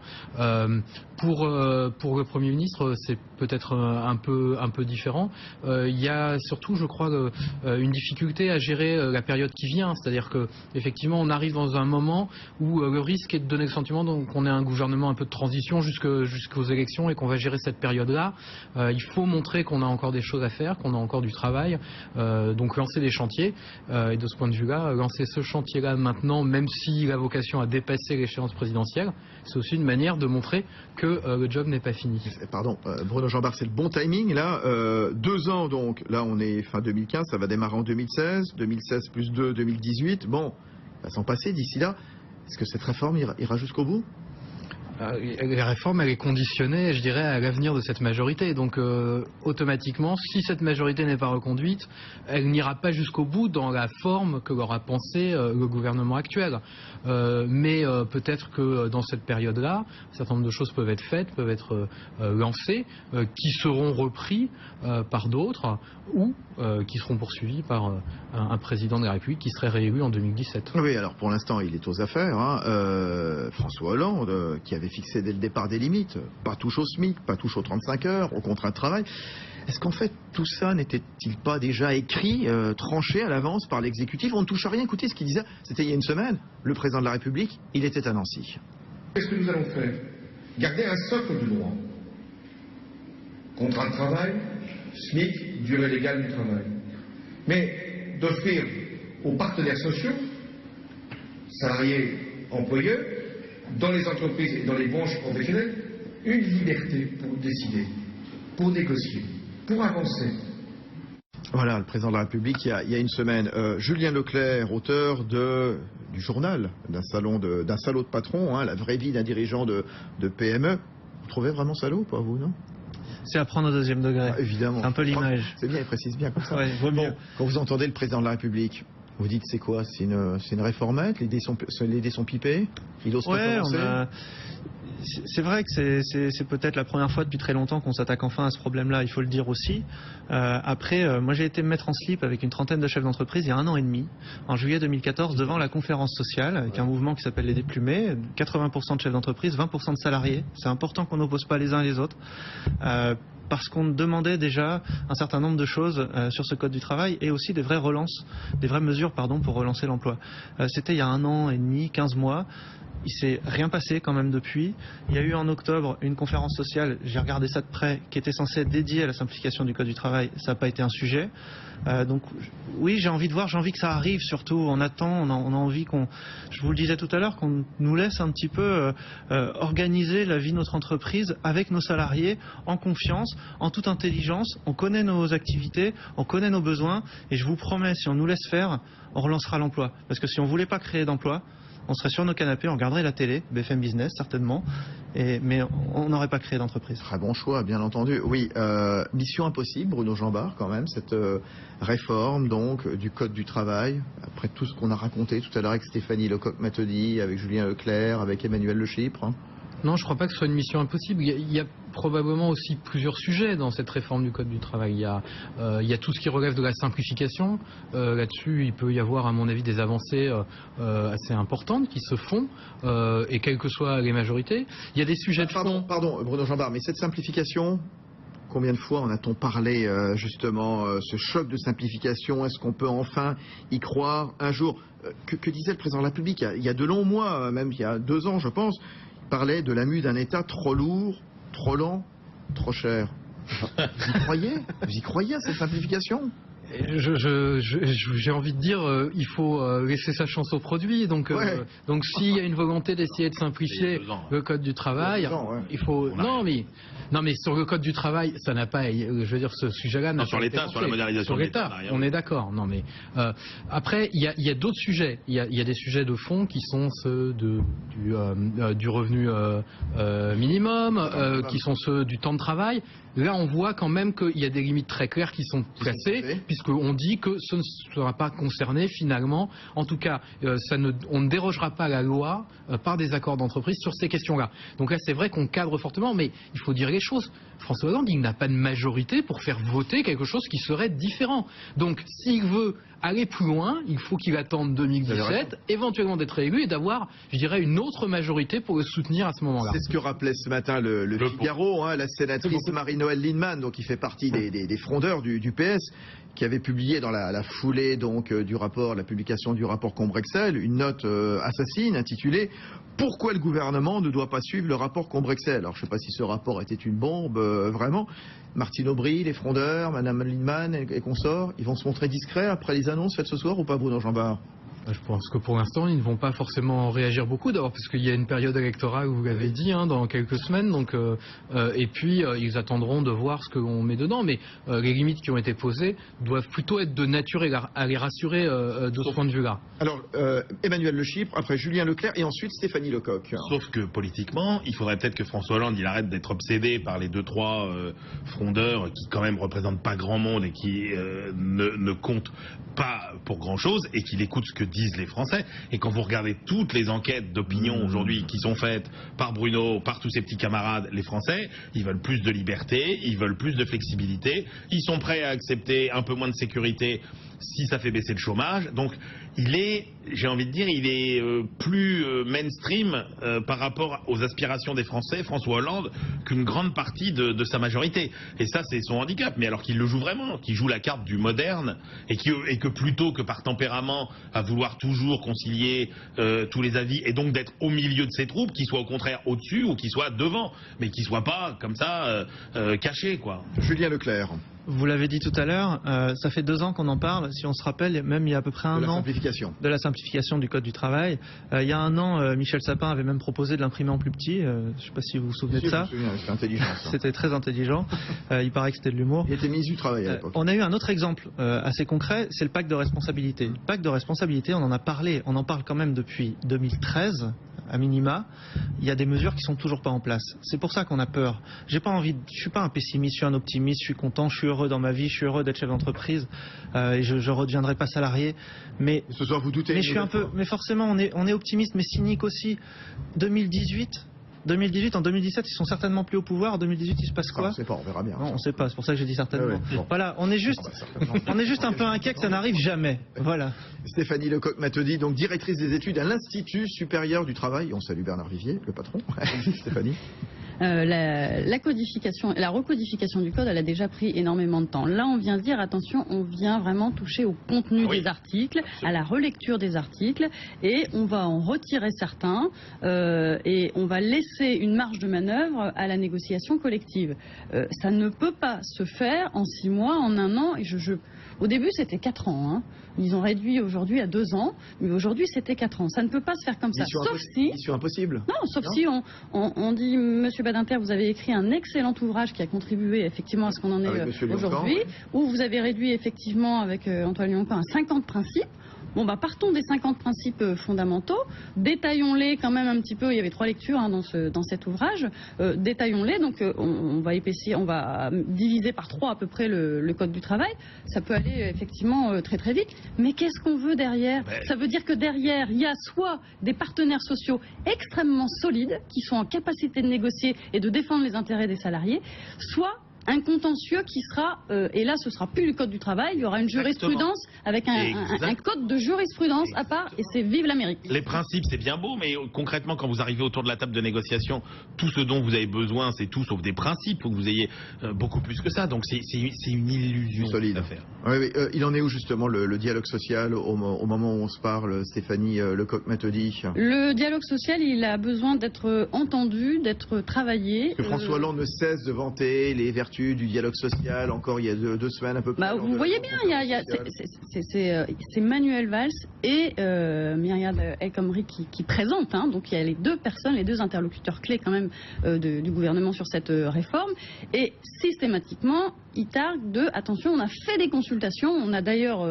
Pour le Premier ministre, c'est peut-être un peu différent. Il y a surtout, je crois, une difficulté à gérer la période qui vient, c'est-à-dire que effectivement on arrive dans un moment où le risque est de donner le sentiment qu'on est un gouvernement un peu de transition jusqu'aux élections et qu'on va gérer cette période-là. Il faut montrer qu'on a encore des choses à faire, qu'on a encore du travail, donc lancer des chantiers. Et de ce point de vue-là, lancer ce chantier-là maintenant, même s'il a vocation à dépasser l'échéance présidentielle, c'est aussi une manière de montrer que le job n'est pas fini. Pardon, Bruno Jambard, c'est le bon timing là. 2 ans donc, là on est fin 2015, ça va démarrer en 2016, 2016 plus 2, 2018. Bon, il va s'en passer d'ici là. Est-ce que cette réforme ira jusqu'au bout ? La réforme, elle est conditionnée, je dirais, à l'avenir de cette majorité. Donc, automatiquement, si cette majorité n'est pas reconduite, elle n'ira pas jusqu'au bout dans la forme que l'aura pensé le gouvernement actuel. Mais peut-être que dans cette période-là, un certain nombre de choses peuvent être faites, peuvent être lancées, qui seront repris par d'autres ou qui seront poursuivis par un président de la République qui serait réélu en 2017. Oui, alors pour l'instant, il est aux affaires. François Hollande, qui avait fixé dès le départ des limites, pas touche au SMIC, pas touche aux 35 heures, aux contrats de travail. Est-ce qu'en fait, tout ça n'était-il pas déjà écrit, tranché à l'avance par l'exécutif? On ne touche à rien. Écoutez ce qu'il disait, c'était il y a une semaine, le président de la République, il était à Nancy. Qu'est-ce que nous allons faire? Garder un socle de droit. Contrat de travail, SMIC, durée légale du travail. Mais d'offrir aux partenaires sociaux, salariés, employeurs, dans les entreprises et dans les branches professionnelles, une liberté pour décider, pour négocier, pour avancer. Voilà, le président de la République, il y a une semaine. Julien Leclerc, auteur du journal, d'un salaud de patron, hein, la vraie vie d'un dirigeant de PME. Vous trouvez vraiment salaud, pas vous, non? C'est à prendre au deuxième degré. Ah, évidemment. C'est un peu l'image. C'est bien, il précise bien comme ça. Ouais, vaut mieux. Bon, quand vous entendez le président de la République, vous dites c'est quoi? C'est une réformette? Les dés sont pipés? Il ose pas commencer? C'est vrai que c'est peut-être la première fois depuis très longtemps qu'on s'attaque enfin à ce problème-là, il faut le dire aussi. Après, moi j'ai été me mettre en slip avec une trentaine de chefs d'entreprise il y a 1 an et demi, en juillet 2014, devant la conférence sociale, avec un mouvement qui s'appelle les Déplumés, 80% de chefs d'entreprise, 20% de salariés. C'est important qu'on n'oppose pas les uns les autres. Parce qu'on demandait déjà un certain nombre de choses sur ce code du travail et aussi des vraies mesures pour relancer l'emploi. C'était il y a 1 an et demi, 15 mois. Il s'est rien passé quand même depuis. Il y a eu en octobre une conférence sociale, j'ai regardé ça de près, qui était censée être dédiée à la simplification du code du travail. Ça n'a pas été un sujet. Donc oui, j'ai envie que ça arrive surtout. On attend, on a envie je vous le disais tout à l'heure, qu'on nous laisse un petit peu organiser la vie de notre entreprise avec nos salariés en confiance, en toute intelligence. On connaît nos activités, on connaît nos besoins et je vous promets, si on nous laisse faire, on relancera l'emploi. Parce que si on ne voulait pas créer d'emploi, on serait sur nos canapés, on regarderait la télé, BFM Business certainement, mais on n'aurait pas créé d'entreprise. Très bon choix, bien entendu. Oui, mission impossible, Bruno Jambard, quand même, cette réforme donc du Code du travail, après tout ce qu'on a raconté tout à l'heure avec Stéphanie Lecoq-Matheny, avec Julien Leclerc, avec Emmanuel Le Chypre. Hein. Non, je ne crois pas que ce soit une mission impossible. Il y a probablement aussi plusieurs sujets dans cette réforme du Code du travail. Il y a tout ce qui relève de la simplification. Là-dessus, il peut y avoir, à mon avis, des avancées assez importantes qui se font, et quelles que soient les majorités. Il y a des sujets de fond. Pardon, Bruno Jambard, mais cette simplification, combien de fois en a-t-on parlé, justement, ce choc de simplification? Est-ce qu'on peut enfin y croire un jour? Que disait le président de la République il y a de longs mois, même il y a 2 ans, je pense, il parlait de la mue d'un État trop lourd, trop lent, trop cher. Vous y croyez? Vous y croyez à cette simplification? J'ai envie de dire, il faut laisser sa chance au produit. Donc s'il y a une volonté d'essayer de simplifier le code du travail, il faut. Non mais sur le code du travail, ça n'a pas. Je veux dire, ce sujet-là. Non, sur l'État, sur la modernisation de l'État. On est d'accord. Non mais après, il y a d'autres sujets. Il y a des sujets de fond qui sont ceux du revenu minimum, qui sont ceux du temps de travail. Là, on voit quand même qu'il y a des limites très claires qui sont placées, puisqu'on dit que ce ne sera pas concerné finalement. En tout cas, on ne dérogera pas à la loi par des accords d'entreprise sur ces questions-là. Donc là, c'est vrai qu'on cadre fortement, mais il faut dire les choses. François Hollande, il n'a pas de majorité pour faire voter quelque chose qui serait différent. Donc, s'il veut aller plus loin, il faut qu'il attende 2017, éventuellement d'être élu et d'avoir, je dirais, une autre majorité pour le soutenir à ce moment-là. C'est ce que rappelait ce matin le Figaro, hein, la sénatrice Marie-Noëlle Lienemann, donc qui fait partie des frondeurs du PS, qui avait publié dans la foulée donc du rapport, la publication du rapport Combrexel, une note assassine intitulée « Pourquoi le gouvernement ne doit pas suivre le rapport Combrexel ?» Alors je ne sais pas si ce rapport était une bombe, vraiment. Martine Aubry, les frondeurs, Madame Lienemann et consorts, ils vont se montrer discrets après les annonces faites ce soir ou pas, Bruno Jambard? Je pense que pour l'instant, ils ne vont pas forcément réagir beaucoup, d'abord parce qu'il y a une période électorale, vous l'avez dit, dans quelques semaines, donc, et puis ils attendront de voir ce qu'on met dedans, mais les limites qui ont été posées doivent plutôt être de nature à les rassurer de ce point de vue-là. Alors, Emmanuel Le Chypre, après Julien Leclerc, et ensuite Stéphanie Lecoq. Sauf que politiquement, il faudrait peut-être que François Hollande il arrête d'être obsédé par les 2-3 frondeurs qui quand même représentent pas grand monde et qui ne comptent pas pour grand-chose, et qu'il écoute ce que disent les Français. Et quand vous regardez toutes les enquêtes d'opinion aujourd'hui qui sont faites par Bruno, par tous ses petits camarades, les Français, ils veulent plus de liberté, ils veulent plus de flexibilité, ils sont prêts à accepter un peu moins de sécurité si ça fait baisser le chômage. Donc il est, j'ai envie de dire, il est plus mainstream par rapport aux aspirations des Français, François Hollande, qu'une grande partie de sa majorité. Et ça, c'est son handicap. Mais alors qu'il le joue vraiment, qu'il joue la carte du moderne, et que plutôt que par tempérament à vouloir toujours concilier tous les avis, et donc d'être au milieu de ses troupes, qu'il soit au contraire au-dessus ou qu'il soit devant, mais qu'il soit pas comme ça caché, quoi. Julien Leclerc. Vous l'avez dit tout à l'heure, ça fait 2 ans qu'on en parle. Si on se rappelle, même il y a à peu près un an, de la simplification du Code du travail. Il y a 1 an, Michel Sapin avait même proposé de l'imprimer en plus petit. Je ne sais pas si vous vous souvenez de ça. C'était intelligent. C'était très intelligent. Il paraît que c'était de l'humour. Il était ministre du Travail à l'époque. On a eu un autre exemple assez concret, c'est le pacte de responsabilité. Le pacte de responsabilité, on en a parlé, on en parle quand même depuis 2013. À minima, il y a des mesures qui sont toujours pas en place. C'est pour ça qu'on a peur. J'ai pas envie, je suis pas un pessimiste, je suis un optimiste, je suis content, je suis heureux dans ma vie, je suis heureux d'être chef d'entreprise et je redeviendrai pas salarié. Mais ce soir vous doutez. Mais je suis un peu, mais forcément on est optimiste, mais cynique aussi. 2018, en 2017, ils sont certainement plus au pouvoir. En 2018, il se passe quoi? On ne sait pas, on verra bien. Non, on ne sait pas, c'est pour ça que j'ai dit certainement. Ouais, bon. Voilà, on est juste un peu inquiet que ça n'arrive jamais. Voilà. Stéphanie Lecoq-Matodi, donc directrice des études à l'Institut supérieur du travail. On salue Bernard Vivier, le patron. Stéphanie. La codification, la recodification du code, elle a déjà pris énormément de temps. Là, on vient dire, attention, on vient vraiment toucher au contenu des articles, à la relecture des articles, et on va en retirer certains, et on va laisser une marge de manœuvre à la négociation collective. Ça ne peut pas se faire en 6 mois, en 1 an, et au début, c'était 4 ans. Hein. Ils ont réduit aujourd'hui à 2 ans, mais aujourd'hui, c'était 4 ans. Ça ne peut pas se faire comme ça. Mission impossible. Non, sauf si on dit, Monsieur Badinter, vous avez écrit un excellent ouvrage qui a contribué effectivement à ce qu'on en est aujourd'hui, où vous avez réduit effectivement avec Antoine Lyon à 50 principes. Bon, bah, partons des 50 principes fondamentaux, détaillons-les quand même un petit peu, il y avait 3 lectures hein, dans cet ouvrage, détaillons-les, donc on va épaissir, on va diviser par 3 à peu près le Code du travail, ça peut aller effectivement très très vite, mais qu'est-ce qu'on veut derrière? Ça veut dire que derrière, il y a soit des partenaires sociaux extrêmement solides, qui sont en capacité de négocier et de défendre les intérêts des salariés, soit un contentieux qui sera, et là ce sera plus le code du travail, il y aura une jurisprudence avec un code de jurisprudence à part, et c'est vive l'Amérique. Les principes c'est bien beau, mais concrètement quand vous arrivez autour de la table de négociation, tout ce dont vous avez besoin c'est tout sauf des principes, il faut que vous ayez beaucoup plus que ça, donc c'est une illusion solide à faire. Oui, il en est où justement le dialogue social au moment où on se parle, Stéphanie Lecoq-Matodi? Le dialogue social il a besoin d'être entendu, d'être travaillé. Que François Hollande ne cesse de vanter les vertus du dialogue social, encore il y a 2 semaines à peu près. Vous voyez bien, c'est Manuel Valls et Myriam El Khomri qui présentent, hein, donc il y a les 2 personnes, les 2 interlocuteurs clés quand même du gouvernement sur cette réforme, et systématiquement ils targuent de, attention, on a fait des consultations, on a d'ailleurs,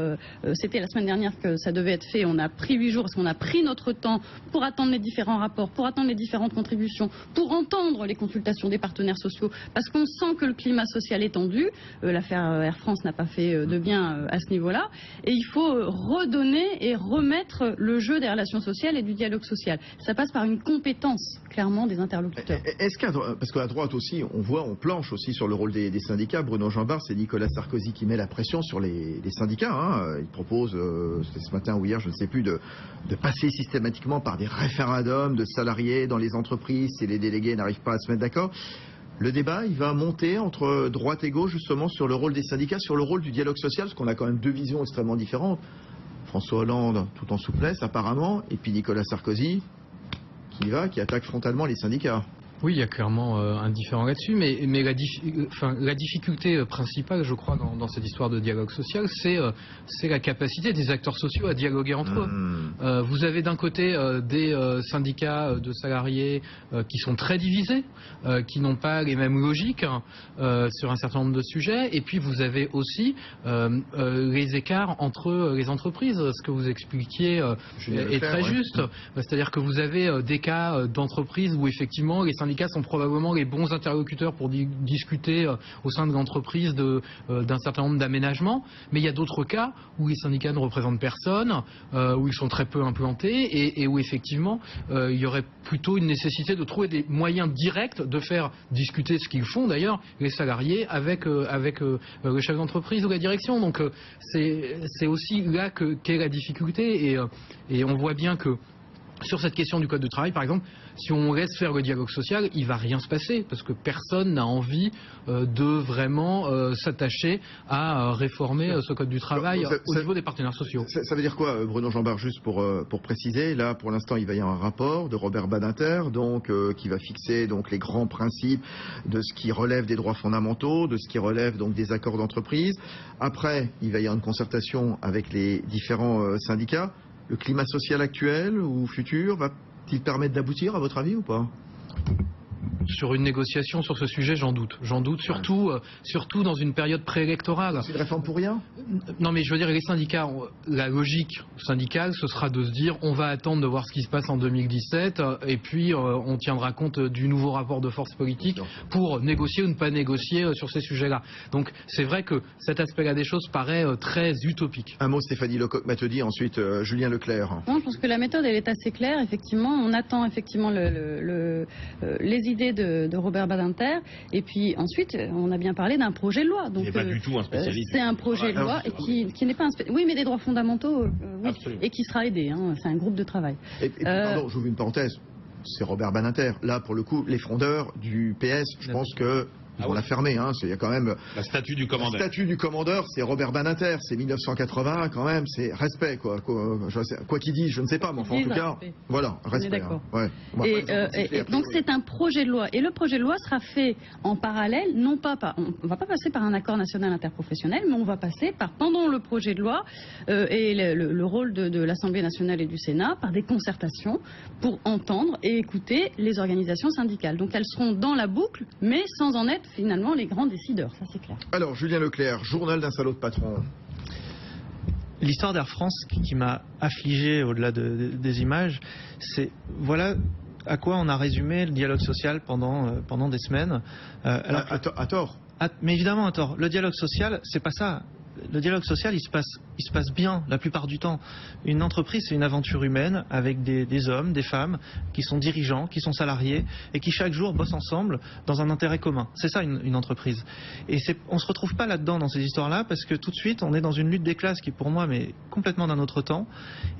c'était la semaine dernière que ça devait être fait, on a pris 8 jours parce qu'on a pris notre temps pour attendre les différents rapports, pour attendre les différentes contributions, pour entendre les consultations des partenaires sociaux, parce qu'on sent que le climat social est tendu, l'affaire Air France n'a pas fait de bien à ce niveau-là, et il faut redonner et remettre le jeu des relations sociales et du dialogue social. Ça passe par une compétence, clairement, des interlocuteurs. Est-ce parce qu'à droite aussi, on planche aussi sur le rôle des syndicats. Bruno Jean-Bart, c'est Nicolas Sarkozy qui met la pression sur les syndicats. Hein. Il propose, c'était ce matin ou hier, je ne sais plus, de passer systématiquement par des référendums de salariés dans les entreprises si les délégués n'arrivent pas à se mettre d'accord. Le débat, il va monter entre droite et gauche justement sur le rôle des syndicats, sur le rôle du dialogue social, parce qu'on a quand même 2 visions extrêmement différentes. François Hollande, tout en souplesse apparemment, et puis Nicolas Sarkozy, qui attaque frontalement les syndicats. Oui, il y a clairement un différent là-dessus, mais la difficulté principale, je crois, dans cette histoire de dialogue social, c'est la capacité des acteurs sociaux à dialoguer entre eux. Vous avez d'un côté des syndicats de salariés qui sont très divisés, qui n'ont pas les mêmes logiques sur un certain nombre de sujets, et puis vous avez aussi les écarts entre les entreprises. Ce que vous expliquiez est très juste. C'est-à-dire que vous avez des cas d'entreprises où effectivement les syndicats syndicats sont probablement les bons interlocuteurs pour discuter au sein de l'entreprise d'un certain nombre d'aménagements. Mais il y a d'autres cas où les syndicats ne représentent personne, où ils sont très peu implantés et où effectivement il y aurait plutôt une nécessité de trouver des moyens directs de faire discuter ce qu'ils font d'ailleurs les salariés avec le chef d'entreprise ou la direction. Donc c'est aussi là qu'est la difficulté et on voit bien que sur cette question du code du travail, par exemple, si on laisse faire le dialogue social, il ne va rien se passer parce que personne n'a envie de vraiment s'attacher à réformer ce code du travail au niveau des partenaires sociaux. Ça veut dire quoi, Bruno Jambard, juste pour préciser? Là, pour l'instant, il va y avoir un rapport de Robert Badinter, donc qui va fixer donc les grands principes de ce qui relève des droits fondamentaux, de ce qui relève donc des accords d'entreprise. Après, il va y avoir une concertation avec les différents syndicats. Le climat social actuel ou futur va-t-il permettre d'aboutir, à votre avis, ou pas? Sur une négociation sur ce sujet, j'en doute. J'en doute, surtout dans une période préélectorale. C'est une réforme pour rien? Non, mais je veux dire, les syndicats, la logique syndicale, ce sera de se dire on va attendre de voir ce qui se passe en 2017 et puis on tiendra compte du nouveau rapport de force politique pour négocier ou ne pas négocier sur ces sujets-là. Donc c'est vrai que cet aspect-là des choses paraît très utopique. Un mot, Stéphanie Lecoq-Mathieu, ensuite Julien Leclerc. Non, je pense que la méthode, elle est assez claire. Effectivement, on attend effectivement les idées de Robert Badinter. Et puis ensuite, on a bien parlé d'un projet de loi. Donc, il n'est pas du tout un spécialiste. C'est un projet de loi qui n'est pas un spécialiste. Oui, mais des droits fondamentaux, oui, et qui sera aidé. Hein, c'est un groupe de travail. Et puis, pardon, j'ouvre une parenthèse. C'est Robert Badinter. Là, pour le coup, les frondeurs du PS, je pense que ils vont la fermer, hein. Il y a quand même la statue du commandeur. La statue du commandeur, c'est Robert Badinter, c'est 1980 quand même, c'est respect quoi qu'il dise, je ne sais pas, mais enfin en tout cas, voilà, respect. Hein. Ouais. Et donc c'est un projet de loi, et le projet de loi sera fait en parallèle, non pas on va pas passer par un accord national interprofessionnel, mais on va passer par, pendant le projet de loi et le rôle de l'Assemblée nationale et du Sénat, par des concertations pour entendre et écouter les organisations syndicales. Donc elles seront dans la boucle, mais sans en être finalement les grands décideurs, ça c'est clair. Alors Julien Leclerc, journal d'un salaud de patron. L'histoire d'Air France qui m'a affligé au-delà des images, c'est voilà à quoi on a résumé le dialogue social pendant des semaines. À tort. Mais évidemment à tort. Le dialogue social, c'est pas ça. Le dialogue social, il se passe bien la plupart du temps. Une entreprise, c'est une aventure humaine avec des hommes, des femmes qui sont dirigeants, qui sont salariés et qui chaque jour bossent ensemble dans un intérêt commun. C'est ça une entreprise. Et on ne se retrouve pas là-dedans dans ces histoires-là parce que tout de suite, on est dans une lutte des classes qui pour moi, mais complètement d'un autre temps.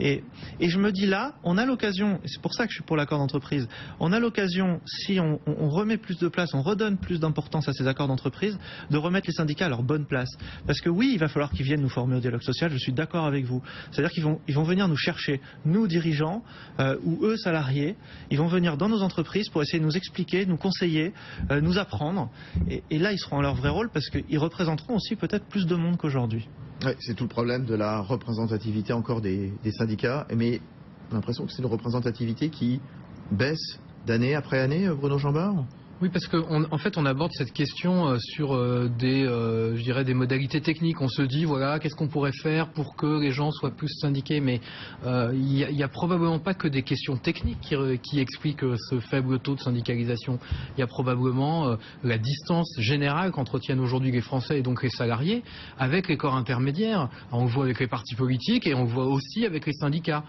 Et je me dis là, on a l'occasion, et c'est pour ça que je suis pour l'accord d'entreprise, on a l'occasion, si on remet plus de place, on redonne plus d'importance à ces accords d'entreprise, de remettre les syndicats à leur bonne place. Parce que oui, il va falloir qu'ils viennent nous former au dialogue social, je suis d'accord avec vous. C'est-à-dire qu'ils vont venir nous chercher, nous dirigeants ou eux salariés, ils vont venir dans nos entreprises pour essayer de nous expliquer, nous conseiller, nous apprendre. Et là, ils seront à leur vrai rôle parce qu'ils représenteront aussi peut-être plus de monde qu'aujourd'hui. Ouais, c'est tout le problème de la représentativité encore des syndicats, mais j'ai l'impression que c'est une représentativité qui baisse d'année après année, Bruno Jambard. Oui, parce qu'en fait, on aborde cette question sur je dirais des modalités techniques. On se dit, voilà, qu'est-ce qu'on pourrait faire pour que les gens soient plus syndiqués. Mais il y a probablement pas que des questions techniques qui expliquent ce faible taux de syndicalisation. Il y a probablement la distance générale qu'entretiennent aujourd'hui les Français et donc les salariés avec les corps intermédiaires. On le voit avec les partis politiques et on le voit aussi avec les syndicats.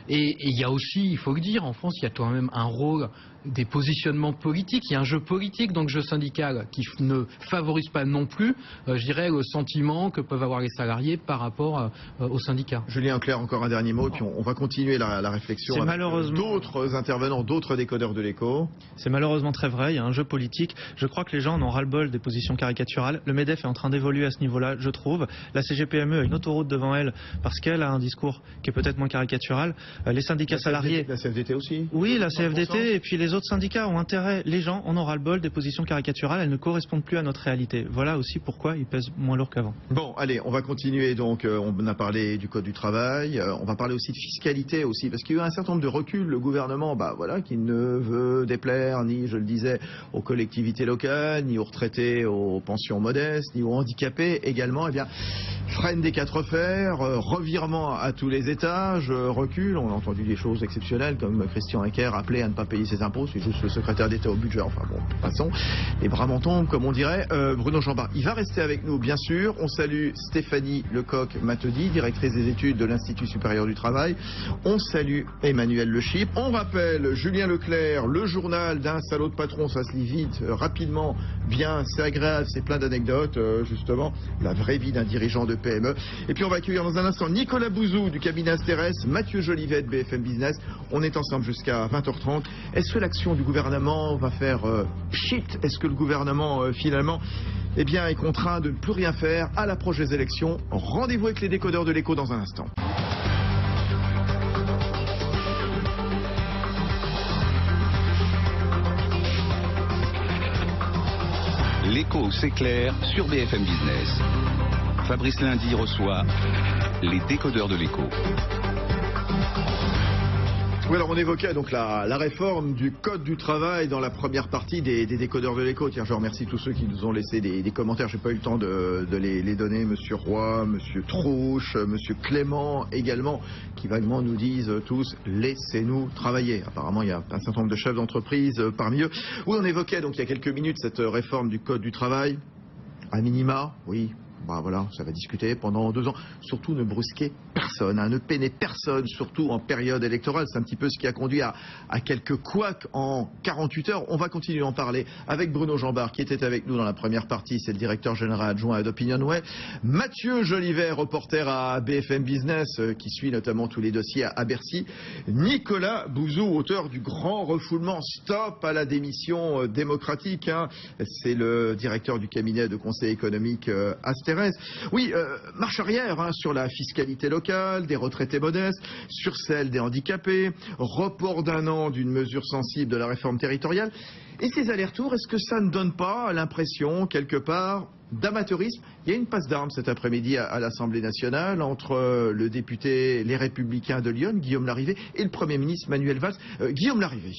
Et il y a aussi, il faut le dire, en France, il y a quand même un rôle des positionnements politiques, il y a un jeu politique, donc jeu syndical, qui ne favorise pas non plus, je dirais, le sentiment que peuvent avoir les salariés par rapport aux syndicats. Julien Leclerc, encore un dernier mot, puis on va continuer la réflexion avec d'autres intervenants, d'autres décodeurs de l'écho. C'est malheureusement très vrai, il y a un jeu politique. Je crois que les gens en ont ras-le-bol des positions caricaturales. Le MEDEF est en train d'évoluer à ce niveau-là, je trouve. La CGPME a une autoroute devant elle parce qu'elle a un discours qui est peut-être moins caricatural. Les syndicats salariés... La CFDT aussi. Oui, la CFDT, et puis les autres syndicats ont intérêt, les gens en ont ras-le-bol des positions caricaturales, elles ne correspondent plus à notre réalité. Voilà aussi pourquoi ils pèsent moins lourd qu'avant. Bon, allez, on va continuer. Donc, on a parlé du code du travail, on va parler aussi de fiscalité aussi, parce qu'il y a eu un certain nombre de reculs. Le gouvernement, qui ne veut déplaire ni, je le disais, aux collectivités locales, ni aux retraités, aux pensions modestes, ni aux handicapés également, freine des quatre fers, revirement à tous les étages, recul. On a entendu des choses exceptionnelles comme Christian Ecker appelait à ne pas payer ses impôts. Macron, c'est juste le secrétaire d'État au budget, enfin bon, de toute façon, les bras m'en tombent, comme on dirait. Bruno Jambard, il va rester avec nous, bien sûr. On salue Stéphanie Lecoq-Matodi, directrice des études de l'Institut supérieur du travail. On salue Emmanuel Le Chypre. On rappelle Julien Leclerc, le journal d'un salaud de patron, ça se lit vite, rapidement, bien, c'est agréable, c'est plein d'anecdotes, justement, la vraie vie d'un dirigeant de PME. Et puis on va accueillir dans un instant Nicolas Bouzou du cabinet Asterès, Mathieu Jolivet de BFM Business. On est ensemble jusqu'à 20h30. Est-ce que l'action du gouvernement va faire shit? Est-ce que le gouvernement, finalement, est contraint de ne plus rien faire à l'approche des élections? Rendez-vous avec les décodeurs de l'écho dans un instant. L'écho s'éclaire sur BFM Business. Fabrice Lundi reçoit les décodeurs de l'écho. Oui, alors on évoquait donc la réforme du Code du travail dans la première partie des décodeurs de l'écho. Tiens, je remercie tous ceux qui nous ont laissé des commentaires. J'ai pas eu le temps de les donner. Monsieur Roy, Monsieur Trouche, Monsieur Clément également, qui vaguement nous disent tous laissez-nous travailler. Apparemment, il y a un certain nombre de chefs d'entreprise parmi eux. Oui, on évoquait donc il y a quelques minutes cette réforme du Code du travail. À minima, oui. Bah voilà, ça va discuter pendant 2 ans. Surtout ne brusquez personne, ne peinez personne, surtout en période électorale. C'est un petit peu ce qui a conduit à quelques couacs en 48 heures. On va continuer à en parler avec Bruno Jambard, qui était avec nous dans la première partie. C'est le directeur général adjoint d'Opinionway. Mathieu Jolivet, reporter à BFM Business, qui suit notamment tous les dossiers à Bercy. Nicolas Bouzou, auteur du grand refoulement Stop à la démission démocratique. C'est le directeur du cabinet de conseil économique Asterès. Oui, marche arrière sur la fiscalité locale, des retraités modestes, sur celle des handicapés, report d'1 an d'une mesure sensible de la réforme territoriale. Et ces allers-retours, est-ce que ça ne donne pas l'impression, quelque part, d'amateurisme? Il y a une passe d'armes cet après-midi à l'Assemblée nationale entre le député Les Républicains de Lyon, Guillaume Larrivé, et le Premier ministre Manuel Valls. Guillaume Larrivé.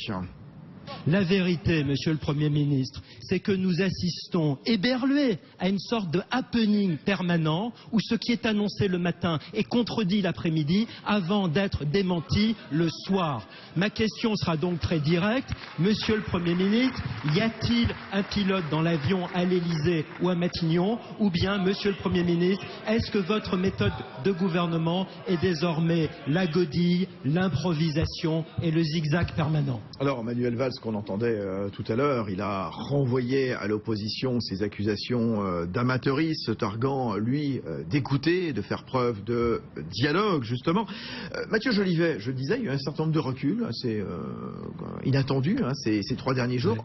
La vérité, monsieur le Premier ministre, c'est que nous assistons éberlués à une sorte de happening permanent où ce qui est annoncé le matin est contredit l'après-midi avant d'être démenti le soir. Ma question sera donc très directe. Monsieur le Premier ministre, y a-t-il un pilote dans l'avion à l'Élysée ou à Matignon? Ou bien, monsieur le Premier ministre, est-ce que votre méthode de gouvernement est désormais la godille, l'improvisation et le zigzag permanent? Alors, Manuel Valls, qu'on entendait tout à l'heure, il a renvoyé à l'opposition ces accusations d'amateurisme, se targuant, lui, d'écouter, de faire preuve de dialogue, justement. Mathieu Jolivet, je disais, il y a un certain nombre de reculs assez inattendus ces 3 derniers jours.